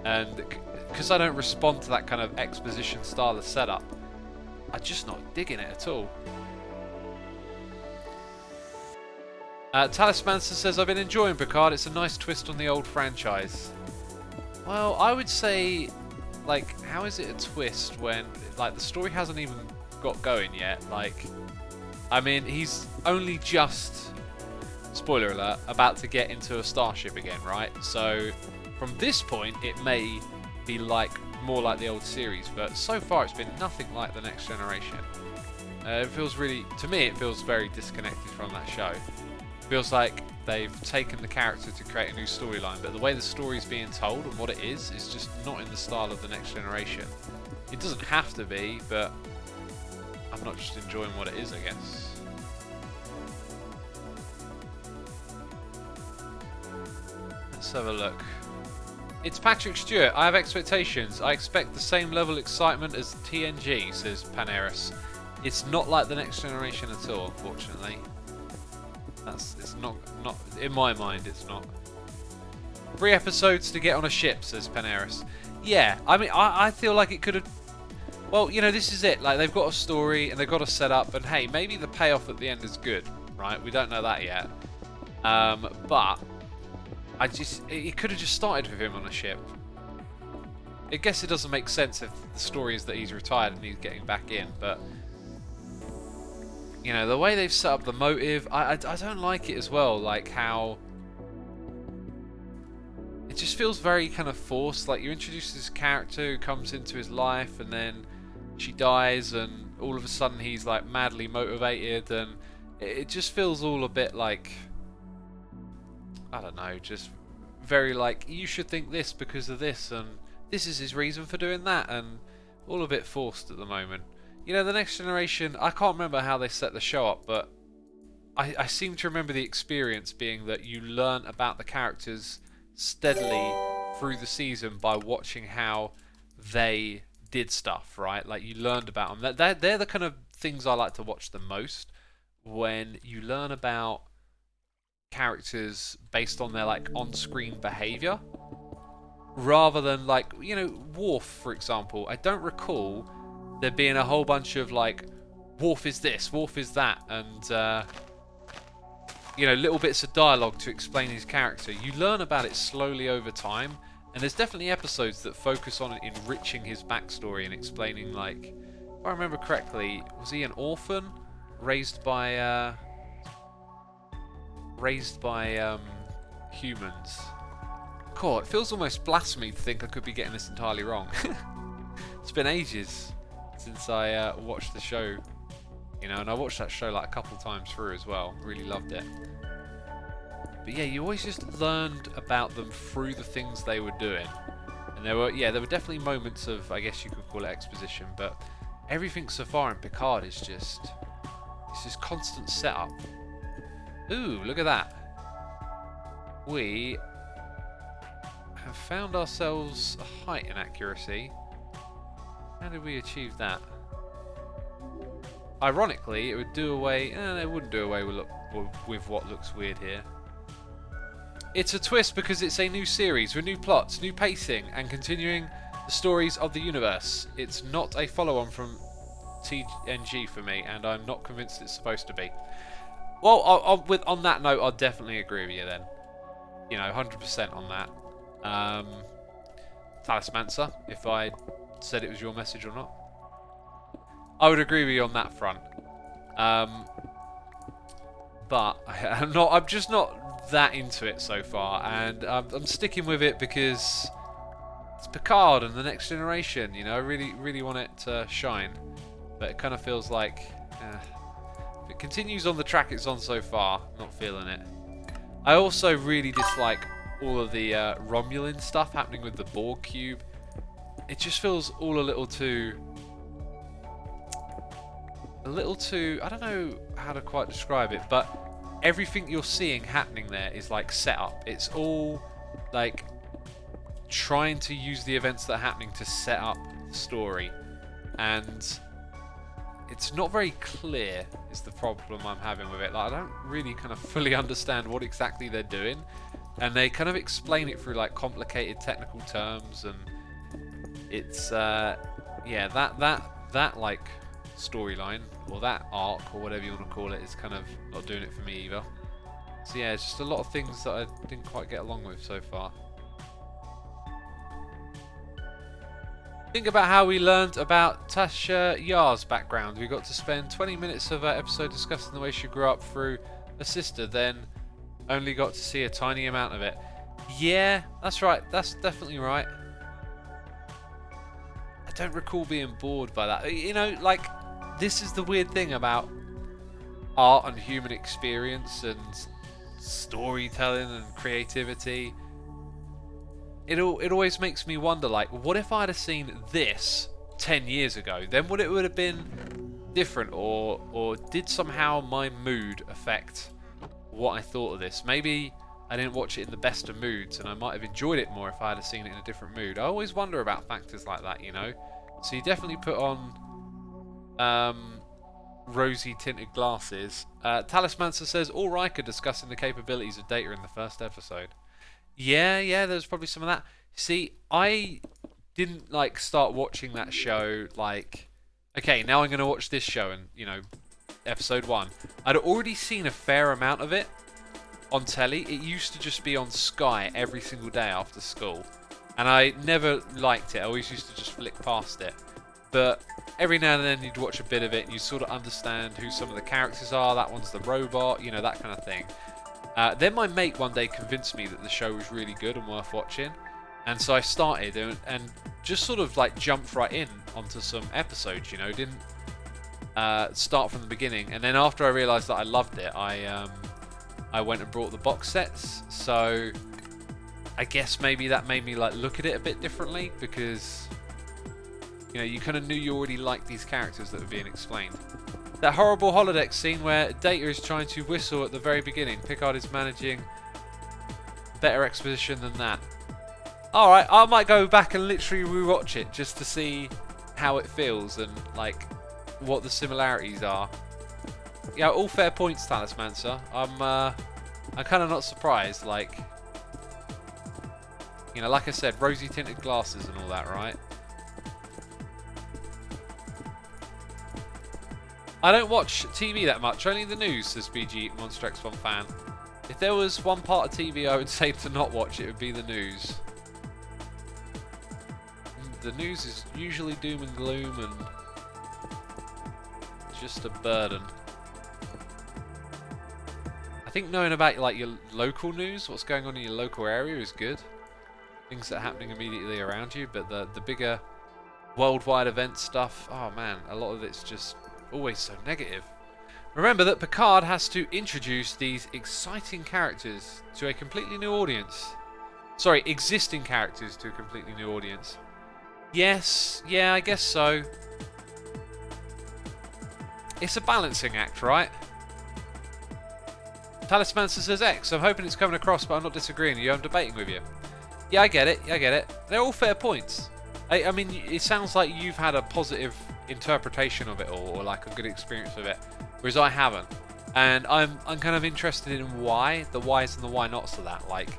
And because I don't respond to that kind of exposition style of setup, I'm just not digging it at all. Talismancer says, I've been enjoying Picard, it's a nice twist on the old franchise. Well, I would say, like, how is it a twist when, like, the story hasn't even got going yet? Like, I mean, he's only just, spoiler alert, about to get into a starship again, right? So, from this point, it may be like, more like the old series, but so far it's been nothing like the Next Generation. It feels really, to me, it feels very disconnected from that show. Feels like they've taken the character to create a new storyline, but the way the story's being told and what it is just not in the style of the Next Generation. It doesn't have to be, but I'm not just enjoying what it is, I guess. Let's have a look. It's Patrick Stewart. I have expectations. I expect the same level of excitement as TNG, says Paneris. It's not like the Next Generation at all, unfortunately. It's not in my mind. It's not. 3 episodes to get on a ship, says Paneris. Yeah, I mean, I feel like it could have. Well, you know, this is it. Like, they've got a story and they've got a setup, and hey, maybe the payoff at the end is good, right? We don't know that yet. But it could have just started with him on a ship. I guess it doesn't make sense if the story is that he's retired and he's getting back in, but. You know, the way they've set up the motive, I don't like it as well, like how it just feels very kind of forced. Like, you introduce this character who comes into his life and then she dies and all of a sudden he's like madly motivated, and it just feels all a bit like, I don't know, just very like, you should think this because of this, and this is his reason for doing that, and all a bit forced at the moment. You know, the Next Generation, I can't remember how they set the show up, but I seem to remember the experience being that you learn about the characters steadily through the season by watching how they did stuff, right? Like, you learned about them. They're the kind of things I like to watch the most, when you learn about characters based on their, like, on-screen behavior, rather than, like, you know, Worf, for example. I don't recall there being a whole bunch of, like, Worf is this, Worf is that, and you know, little bits of dialogue to explain his character. You learn about it slowly over time, and there's definitely episodes that focus on enriching his backstory and explaining, like, if I remember correctly, was he an orphan raised by humans? God, it feels almost blasphemy to think I could be getting this entirely wrong. It's been ages since I watched the show. You know, and I watched that show like a couple times through as well. Really loved it. But yeah, you always just learned about them through the things they were doing. And there were definitely moments of, I guess you could call it exposition, but everything so far in Picard is just, it's just constant setup. Ooh, look at that. We have found ourselves a height inaccuracy. How did we achieve that? Ironically, it would do away... it wouldn't do away with what looks weird here. It's a twist because it's a new series with new plots, new pacing, and continuing the stories of the universe. It's not a follow-on from TNG for me, and I'm not convinced it's supposed to be. Well, on that note, I'll definitely agree with you then. You know, 100% on that. Talismancer, if I said it was your message or not. I would agree with you on that front, but I'm just not that into it so far, and I'm sticking with it because it's Picard and the Next Generation. You know, I really want it to shine, but it kind of feels like if it continues on the track it's on so far, not feeling it. I also really dislike all of the Romulan stuff happening with the Borg cube. It just feels all a little too, I don't know how to quite describe it, but everything you're seeing happening there is like setup. It's all like trying to use the events that are happening to set up the story, and it's not very clear is the problem I'm having with it. Like, I don't really kind of fully understand what exactly they're doing, and they kind of explain it through like complicated technical terms, and it's yeah, that like storyline, or that arc, or whatever you want to call it, is kind of not doing it for me either. So yeah, it's just a lot of things that I didn't quite get along with so far. Think about how we learned about Tasha Yar's background. We got to spend 20 minutes of our episode discussing the way she grew up through a sister, then only got to see a tiny amount of it. Yeah, that's right, that's definitely right. I don't recall being bored by that. You know, like, this is the weird thing about art and human experience and storytelling and creativity. It always makes me wonder, like, what if I'd have seen this 10 years ago? Then would it have been different, or did somehow my mood affect what I thought of this? Maybe I didn't watch it in the best of moods, and I might have enjoyed it more if I had seen it in a different mood. I always wonder about factors like that, you know. So you definitely put on rosy tinted glasses. Talismancer says, all Riker discussing the capabilities of Data in the first episode. Yeah, there's probably some of that. See, I didn't like start watching that show like, okay, now I'm going to watch this show, and, you know, episode 1. I'd already seen a fair amount of it on telly. It used to just be on Sky every single day after school, and I never liked it. I always used to just flick past it. But every now and then you'd watch a bit of it, and you sort of understand who some of the characters are. That one's the robot, you know, that kind of thing. Then my mate one day convinced me that the show was really good and worth watching, and so I started and just sort of like jumped right in onto some episodes, you know, didn't start from the beginning. And then after I realised that I loved it, I went and brought the box sets. So I guess maybe that made me like look at it a bit differently, because, you know, you kind of knew you already liked these characters that were being explained. That horrible holodeck scene where Data is trying to whistle at the very beginning. Picard is managing better exposition than that. Alright, I might go back and literally rewatch it just to see how it feels and like what the similarities are. Yeah, all fair points, Talismancer. I'm kind of not surprised. Like, you know, like I said, rosy tinted glasses and all that, right? I don't watch TV that much, only the news, says BG Monster X1 fan. If there was one part of TV I would say to not watch, it would be the news. The news is usually doom and gloom and just a burden. I think knowing about like your local news, what's going on in your local area is good. Things that are happening immediately around you, but the bigger worldwide event stuff, oh man, a lot of it's just always so negative. Remember that Picard has to introduce these exciting characters to a completely new audience. Sorry, existing characters to a completely new audience. Yes, yeah, I guess so. It's a balancing act, right? Talismancer says X. I'm hoping it's coming across, but I'm not disagreeing. I'm debating with you. Yeah, I get it. I get it. They're all fair points. I mean, it sounds like you've had a positive interpretation of it all, or like a good experience with it, whereas I haven't. And I'm kind of interested in why, the whys and the why nots of that. Like,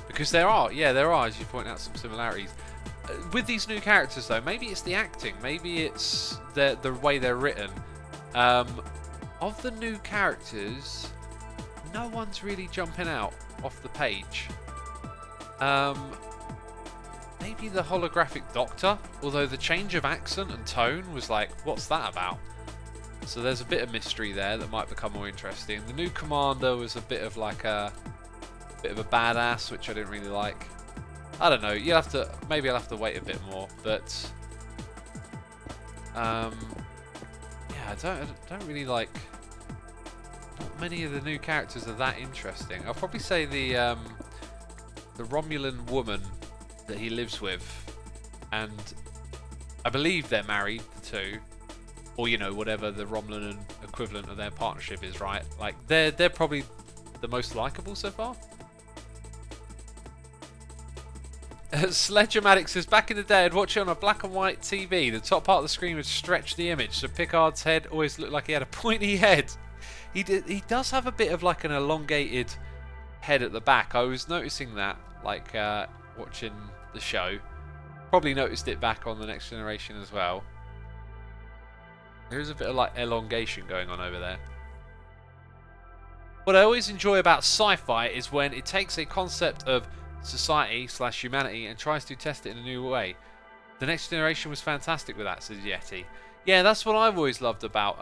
because there are, as you point out, some similarities. With these new characters though, maybe it's the acting, maybe it's the way they're written. Of the new characters, no one's really jumping out off the page. Maybe the holographic Doctor, although the change of accent and tone was like, what's that about? So there's a bit of mystery there that might become more interesting. The new Commander was a bit of like a badass, which I didn't really like. I don't know. Maybe I'll have to wait a bit more, but yeah, I don't really like. Not many of the new characters are that interesting. I'll probably say the Romulan woman that he lives with, and I believe they're married, the two, or you know, whatever the Romulan equivalent of their partnership is, right? Like they're probably the most likable so far. Sledge-O-Matic says, back in the day I'd watch it on a black and white TV. The top part of the screen would stretch the image, so Picard's head always looked like he had a pointy head. He does have a bit of like an elongated head at the back. I was noticing that, like watching the show. Probably noticed it back on The Next Generation as well. There is a bit of like elongation going on over there. What I always enjoy about sci-fi is when it takes a concept of society/humanity and tries to test it in a new way. The Next Generation was fantastic with that, says Yeti. Yeah, that's what I've always loved about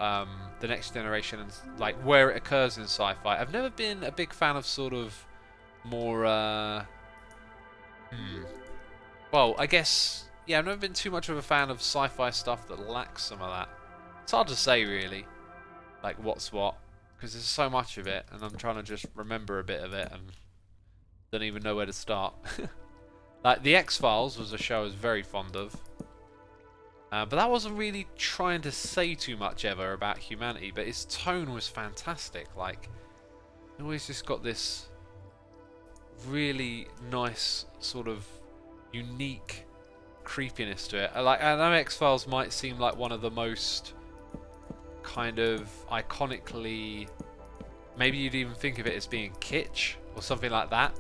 The Next Generation and like where it occurs in sci-fi. I've never been a big fan of sort of more well, I guess, yeah, I've never been too much of a fan of sci-fi stuff that lacks some of that. It's hard to say really, like what's what, because there's so much of it and I'm trying to just remember a bit of it and don't even know where to start. Like The X-Files was a show I was very fond of. But that wasn't really trying to say too much ever about humanity, but its tone was fantastic. Like, it always just got this really nice sort of unique creepiness to it. Like, I know X-Files might seem like one of the most kind of iconically, maybe you'd even think of it as being kitsch or something like that,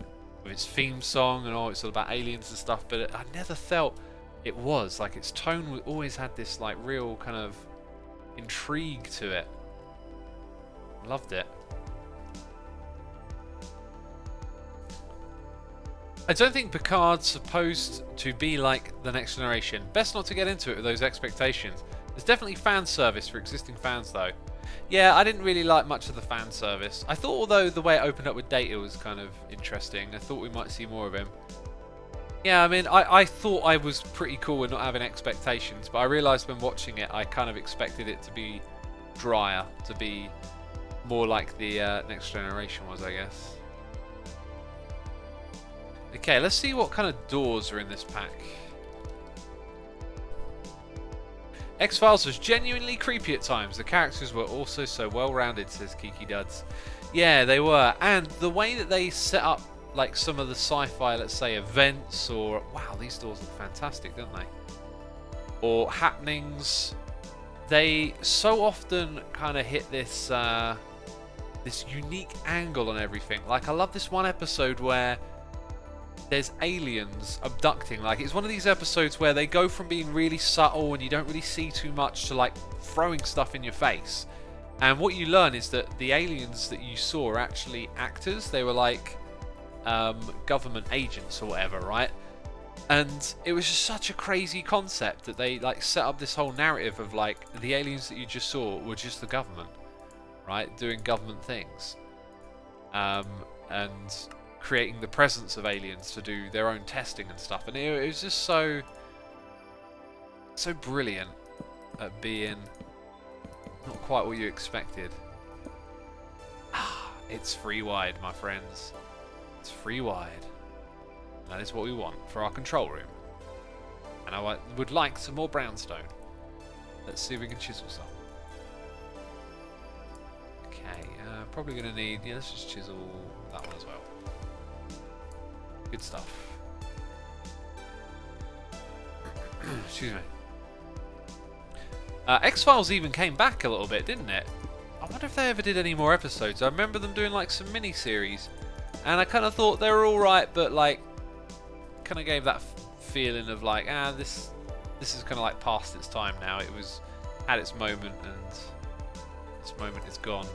with its theme song and all, it's all about aliens and stuff, but I never felt it was. Like, its tone always had this like real kind of intrigue to it. Loved it. I don't think Picard's supposed to be like The Next Generation. Best not to get into it with those expectations. There's definitely fan service for existing fans though. Yeah, I didn't really like much of the fan service. I thought, although the way it opened up with Data was kind of interesting, I thought we might see more of him. Yeah, I mean, I thought I was pretty cool with not having expectations, but I realised when watching it, I kind of expected it to be drier, to be more like the Next Generation was, I guess. Okay, let's see what kind of doors are in this pack. X-Files was genuinely creepy at times. The characters were also so well-rounded, says Kiki Duds. Yeah, they were. And the way that they set up like some of the sci-fi, let's say, events or... Wow, these doors look fantastic, don't they? Or happenings. They so often kind of hit this this unique angle on everything. Like, I love this one episode where there's aliens abducting. Like, it's one of these episodes where they go from being really subtle and you don't really see too much to like throwing stuff in your face. And what you learn is that the aliens that you saw are actually actors. They were like government agents or whatever, right? And it was just such a crazy concept that they like set up this whole narrative of like the aliens that you just saw were just the government, right? Doing government things. And creating the presence of aliens to do their own testing and stuff. And it was just so brilliant at being not quite what you expected. It's free wide, my friends. It's free wide. That is what we want for our control room. And I would like some more brownstone. Let's see if we can chisel some. Okay, probably going to need... Yeah, let's just chisel that one as well. Good stuff. Excuse me. X-Files even came back a little bit, didn't it? I wonder if they ever did any more episodes. I remember them doing like some mini-series. And I kind of thought they were alright, but like... kind of gave that feeling of like, this is kind of like past its time now. It was had its moment, and this moment is gone.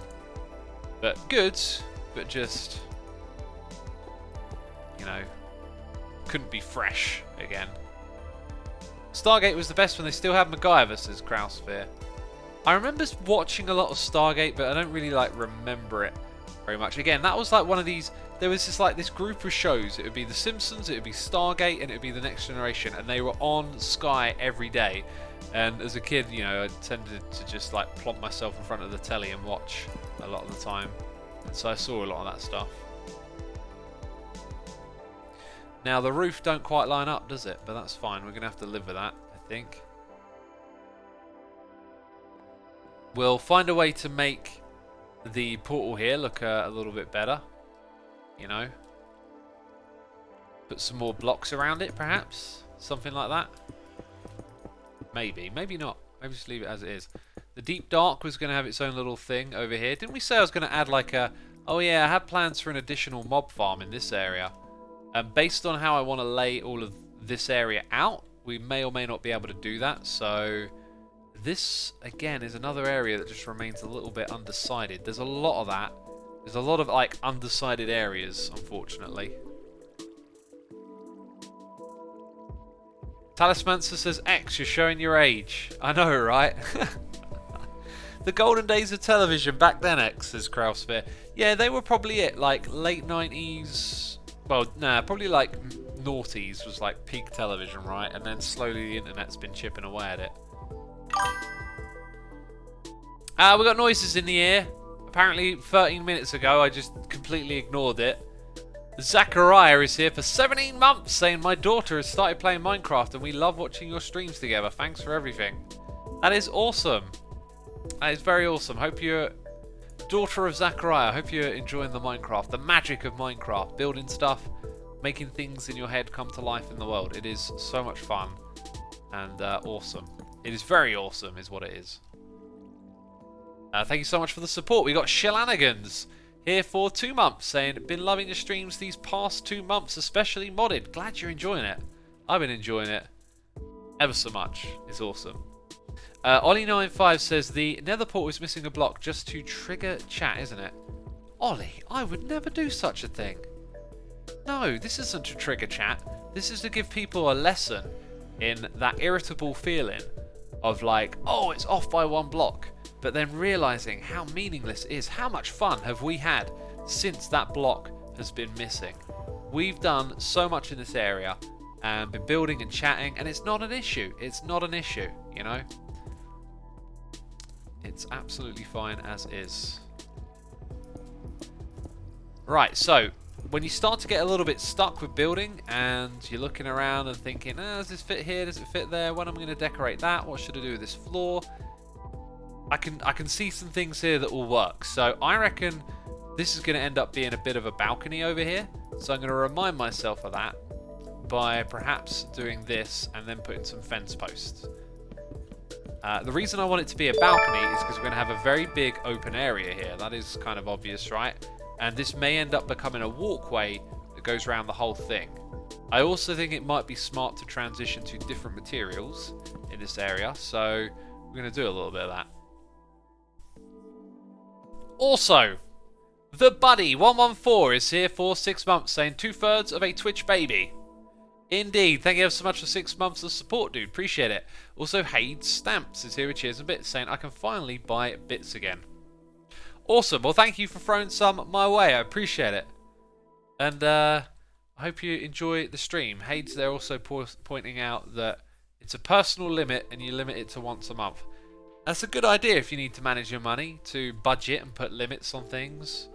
But good, but just, you know, couldn't be fresh again. Stargate was the best when they still had MacGyver, says Krausfear. I remember watching a lot of Stargate, but I don't really like remember it very much. Again, that was like one of these. There was just like this group of shows. It would be The Simpsons, it would be Stargate, and it would be The Next Generation, and they were on Sky every day. And as a kid, you know, I tended to just like plonk myself in front of the telly and watch a lot of the time. And so I saw a lot of that stuff. Now the roof don't quite line up, does it? But that's fine. We're gonna have to live with that, I think. We'll find a way to make the portal here look a little bit better. You know, put some more blocks around it, perhaps something like that. Maybe not. Maybe just leave it as it is. The deep dark was going to have its own little thing over here. Didn't we say I was going to add like a... Oh yeah, I had plans for an additional mob farm in this area. And based on how I want to lay all of this area out, we may or may not be able to do that. So this, again, is another area that just remains a little bit undecided. There's a lot of that. There's a lot of like undecided areas, unfortunately. Talismancer says, X, you're showing your age. I know, right? The golden days of television back then, X, says Krausfear. Yeah, they were probably it. Like late 90s. Well, nah, probably like noughties was like peak television, right? And then slowly the internet's been chipping away at it. We got noises in the air. Apparently 13 minutes ago I just completely ignored it. Zachariah is here for 17 months saying my daughter has started playing Minecraft and we love watching your streams together. Thanks for everything. That is awesome. That is very awesome. Hope you're daughter of Zachariah. Hope you're enjoying the Minecraft. The magic of Minecraft. Building stuff. Making things in your head come to life in the world. It is so much fun. And awesome. It is very awesome is what it is. Thank you so much for the support. We got Shenanigans here for 2 months saying, been loving your streams these past 2 months, especially modded. Glad you're enjoying it. I've been enjoying it ever so much. It's awesome. Ollie95 says, the nether portal is missing a block just to trigger chat, isn't it? Ollie, I would never do such a thing. No, this isn't to trigger chat. This is to give people a lesson in that irritable feeling of like, oh, it's off by 1 block. But then realizing how meaningless it is. How much fun have we had since that block has been missing? We've done so much in this area and been building and chatting, and it's not an issue. It's not an issue, you know? It's absolutely fine as is. Right, so when you start to get a little bit stuck with building and you're looking around and thinking, does this fit here? Does it fit there? When am I going to decorate that? What should I do with this floor? I can see some things here that will work. So I reckon this is going to end up being a bit of a balcony over here. So I'm going to remind myself of that by perhaps doing this and then putting some fence posts. The reason I want it to be a balcony is because we're going to have a very big open area here. That is kind of obvious, right? And this may end up becoming a walkway that goes around the whole thing. I also think it might be smart to transition to different materials in this area. So we're going to do a little bit of that. Also, the Buddy 114 is here for 6 months, saying 2/3 of a Twitch baby. Indeed, thank you so much for 6 months of support, dude. Appreciate it. Also, Hades Stamps is here with cheers and bits, saying I can finally buy bits again. Awesome. Well, thank you for throwing some my way. I appreciate it. And I hope you enjoy the stream. Hades, they're also pointing out that it's a personal limit and you limit it to once a month. That's a good idea if you need to manage your money, to budget and put limits on things.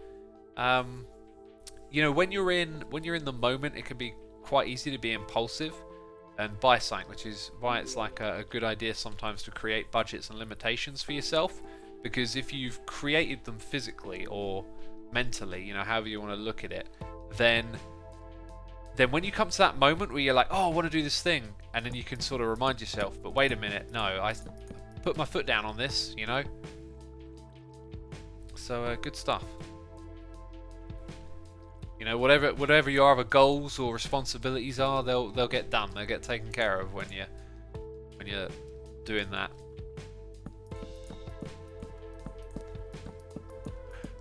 You know, when you're in the moment, it can be quite easy to be impulsive and buy something, which is why it's like a good idea sometimes to create budgets and limitations for yourself. Because if you've created them physically or mentally, you know, however you want to look at it, then when you come to that moment where you're like, oh, I want to do this thing, and then you can sort of remind yourself, but wait a minute, no, I put my foot down on this, you know. So good stuff. You know, whatever your other goals or responsibilities are, they'll get done. They'll get taken care of when you're doing that.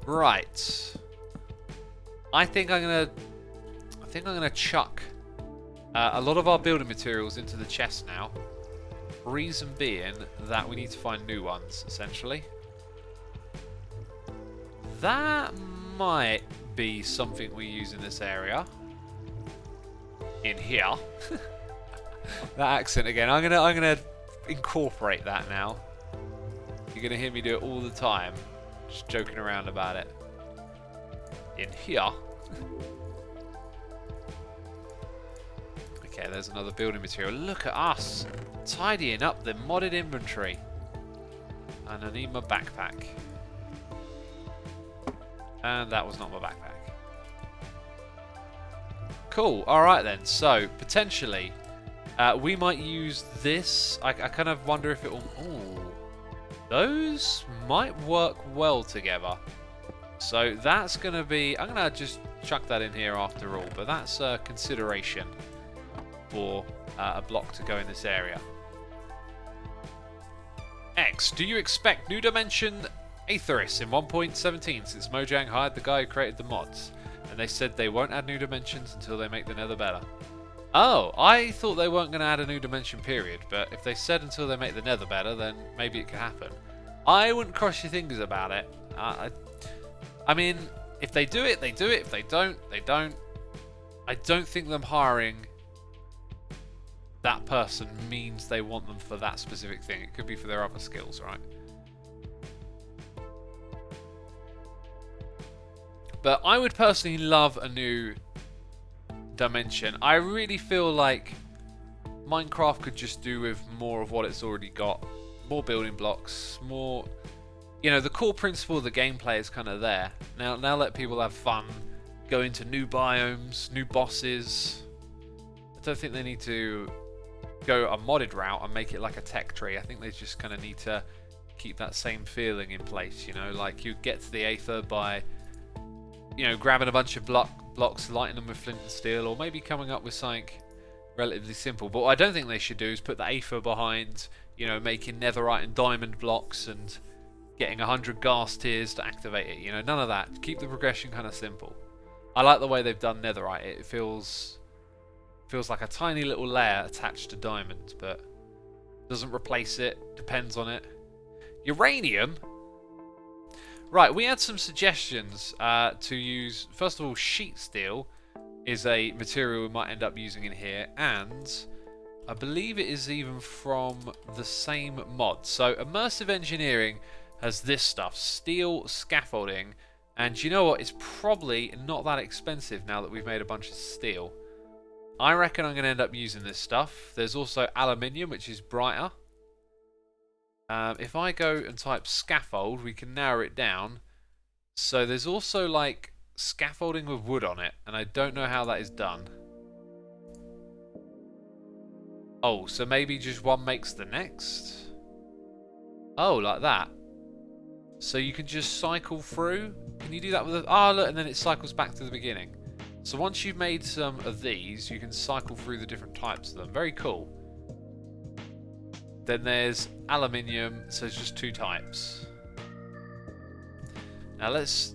Right. I think I'm gonna chuck a lot of our building materials into the chest now. Reason being that we need to find new ones, essentially. That might be something we use in this area. In here. That accent again. I'm gonna incorporate that now. You're gonna hear me do it all the time. Just joking around about it. In here. Okay, there's another building material. Look at us tidying up the modded inventory. And I need my backpack. And that was not my backpack. Cool. Alright then. So, potentially, we might use this. I kind of wonder if it will... Ooh. Those might work well together. So, that's going to be... I'm going to just chuck that in here after all. But that's a consideration for a block to go in this area. X, do you expect New Dimension Aetheris in 1.17 since Mojang hired the guy who created the mods? And they said they won't add new dimensions until they make the Nether better. Oh, I thought they weren't going to add a new dimension period, but if they said until they make the Nether better, then maybe it could happen. I wouldn't cross your fingers about it. I mean, if they do it, they do it. If they don't, they don't. I don't think them hiring that person means they want them for that specific thing. It could be for their other skills, right? But I would personally love a new dimension. I really feel like Minecraft could just do with more of what it's already got. More building blocks, more... You know, the core principle of the gameplay is kind of there. Now let people have fun, go into new biomes, new bosses. I don't think they need to go a modded route and make it like a tech tree. I think they just kind of need to keep that same feeling in place, you know, like you get to the Aether by, you know, grabbing a bunch of blocks, lighting them with flint and steel, or maybe coming up with something relatively simple. But what I don't think they should do is put the Aether behind, you know, making netherite and diamond blocks and getting 100 gas tiers to activate it, you know, none of that. Keep the progression kind of simple. I like the way they've done netherite. It feels like a tiny little layer attached to diamond, but doesn't replace it, depends on it. Uranium? Right, we had some suggestions to use. First of all, sheet steel is a material we might end up using in here, and I believe it is even from the same mod. So immersive engineering has this stuff, steel scaffolding, And you know what? It's probably not that expensive now that we've made a bunch of steel. I reckon I'm going to end up using this stuff. There's also aluminium, which is brighter. If I go and type scaffold, we can narrow it down. So there's also like scaffolding with wood on it, and I don't know how that is done. Oh, so maybe just one makes the next? Oh, like that. So you can just cycle through. Can you do that with a... Oh, look, and then it cycles back to the beginning. So once you've made some of these, you can cycle through the different types of them. Very cool. Then there's aluminium, so it's just 2 types. Now let's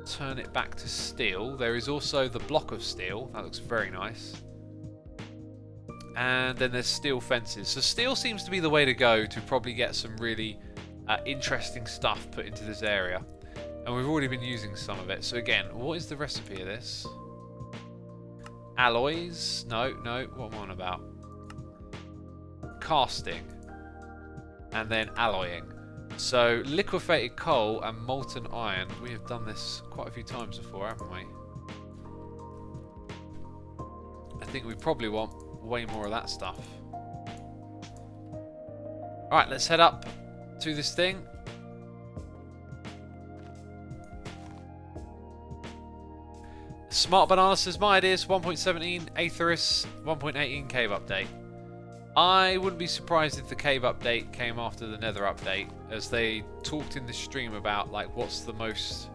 turn it back to steel. There is also the block of steel. That looks very nice. And then there's steel fences. So steel seems to be the way to go to probably get some really interesting stuff put into this area. And we've already been using some of it. So again, what is the recipe of this? Alloys? No, what am I on about? Casting. And then alloying. So liquefied coal and molten iron. We have done this quite a few times before, haven't we? I think we probably want way more of that stuff. Alright, let's head up to this thing. Smart Banana says, my ideas 1.17 Aetheris 1.18 cave update. I wouldn't be surprised if the cave update came after the Nether update, as they talked in the stream about like what's the most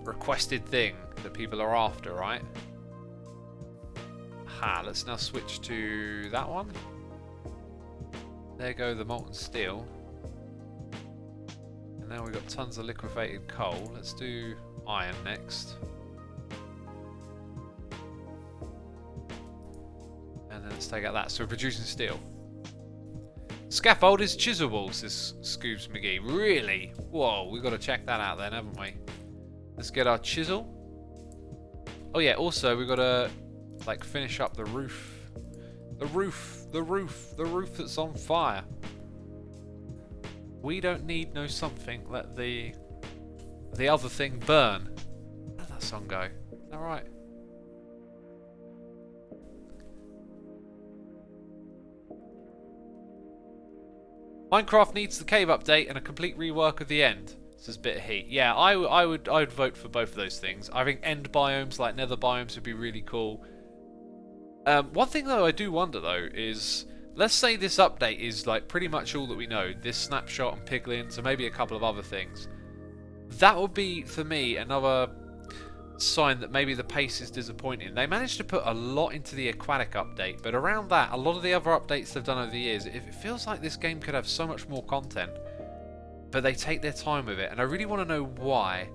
requested thing that people are after, right? Ha, let's now switch to that one. There go the molten steel. And now we've got tons of liquefied coal. Let's do iron next. And then let's take out that. So we're producing steel. Scaffold is chiselable, says Scoobs McGee. Really? Whoa, we've got to check that out then, haven't we? Let's get our chisel. Oh yeah, also we've got to like finish up the roof. The roof that's on fire. We don't need no something. Let the other thing burn. How did that song go? Is that right? Minecraft needs the cave update and a complete rework of the end, says Bit of Heat. Yeah, I would vote for both of those things. I think end biomes like nether biomes would be really cool. One thing though I do wonder though is, let's say this update is like pretty much all that we know, this snapshot and piglins and maybe a couple of other things. That would be for me another sign that maybe the pace is disappointing. They managed to put a lot into the aquatic update, but around that, a lot of the other updates they've done over the years, it feels like this game could have so much more content, but they take their time with it, and I really want to know why.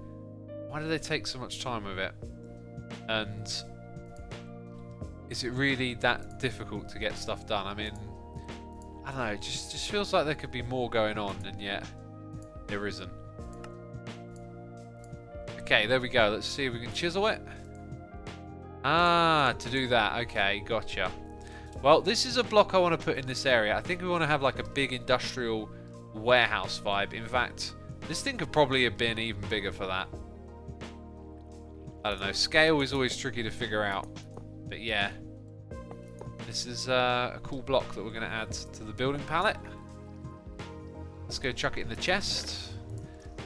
Why do they take so much time with it? And is it really that difficult to get stuff done? I mean, I don't know, it just feels like there could be more going on, and yet there isn't. Okay, there we go. Let's see if we can chisel it. Ah, to do that. Okay, gotcha. Well, this is a block I want to put in this area. I think we want to have like a big industrial warehouse vibe. In fact, this thing could probably have been even bigger for that. I don't know. Scale is always tricky to figure out. But yeah. This is a cool block that we're going to add to the building palette. Let's go chuck it in the chest.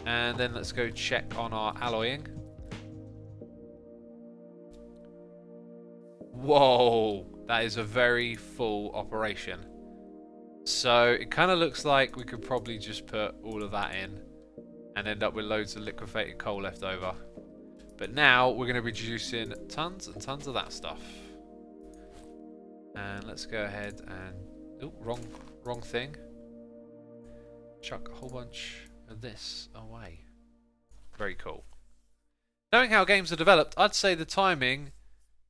And then let's go check on our alloying. Whoa, that is a very full operation. So it kind of looks like we could probably just put all of that in and end up with loads of liquefied coal left over. But now we're going to be producing tons and tons of that stuff. And let's go ahead and... Oh, wrong thing. Chuck a whole bunch of this away. Very cool. Knowing how games are developed, I'd say the timing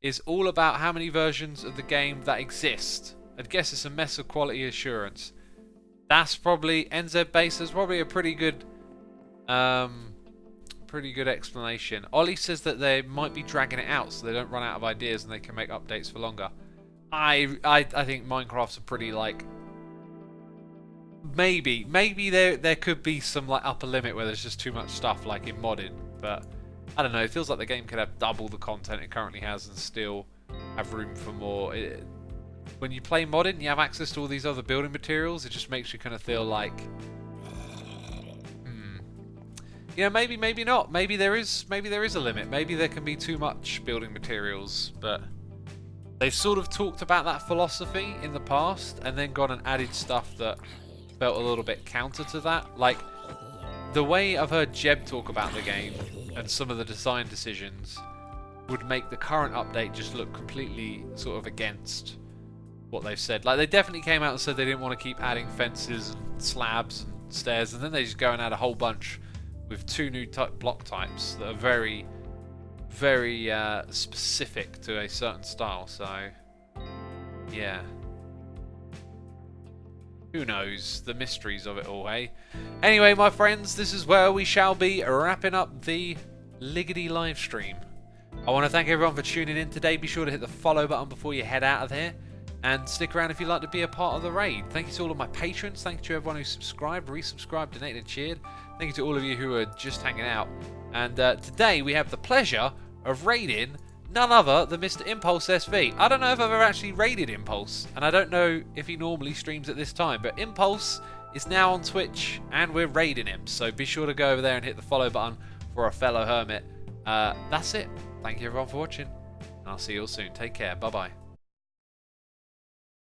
is all about how many versions of the game that exist. I'd guess it's a mess of quality assurance. That's probably NZ base is probably a pretty good explanation. Ollie says that they might be dragging it out so they don't run out of ideas and they can make updates for longer. I think Minecraft's a pretty like maybe there could be some like upper limit where there's just too much stuff like in modding, but I don't know, it feels like the game could have double the content it currently has and still have room for more. When you play modded and you have access to all these other building materials, it just makes you kind of feel like, maybe, maybe not. Maybe there is a limit. Maybe there can be too much building materials, but they've sort of talked about that philosophy in the past and then gone and added stuff that felt a little bit counter to that. Like, the way I've heard Jeb talk about the game and some of the design decisions would make the current update just look completely sort of against what they've said. Like, they definitely came out and said they didn't want to keep adding fences and slabs and stairs, and then they just go and add a whole bunch with 2 new block types that are very, very specific to a certain style. So, yeah. Who knows? The mysteries of it all, eh? Anyway, my friends, this is where we shall be wrapping up the Liggity live stream. I want to thank everyone for tuning in today. Be sure to hit the follow button before you head out of here. And stick around if you'd like to be a part of the raid. Thank you to all of my patrons. Thank you to everyone who subscribed, resubscribed, donated, and cheered. Thank you to all of you who are just hanging out. And today we have the pleasure of raiding none other than Mr. Impulse SV. I don't know if I've ever actually raided Impulse, and I don't know if he normally streams at this time, but Impulse is now on Twitch, and we're raiding him. So be sure to go over there and hit the follow button for a fellow hermit. That's it. Thank you everyone for watching, and I'll see you all soon. Take care. Bye-bye.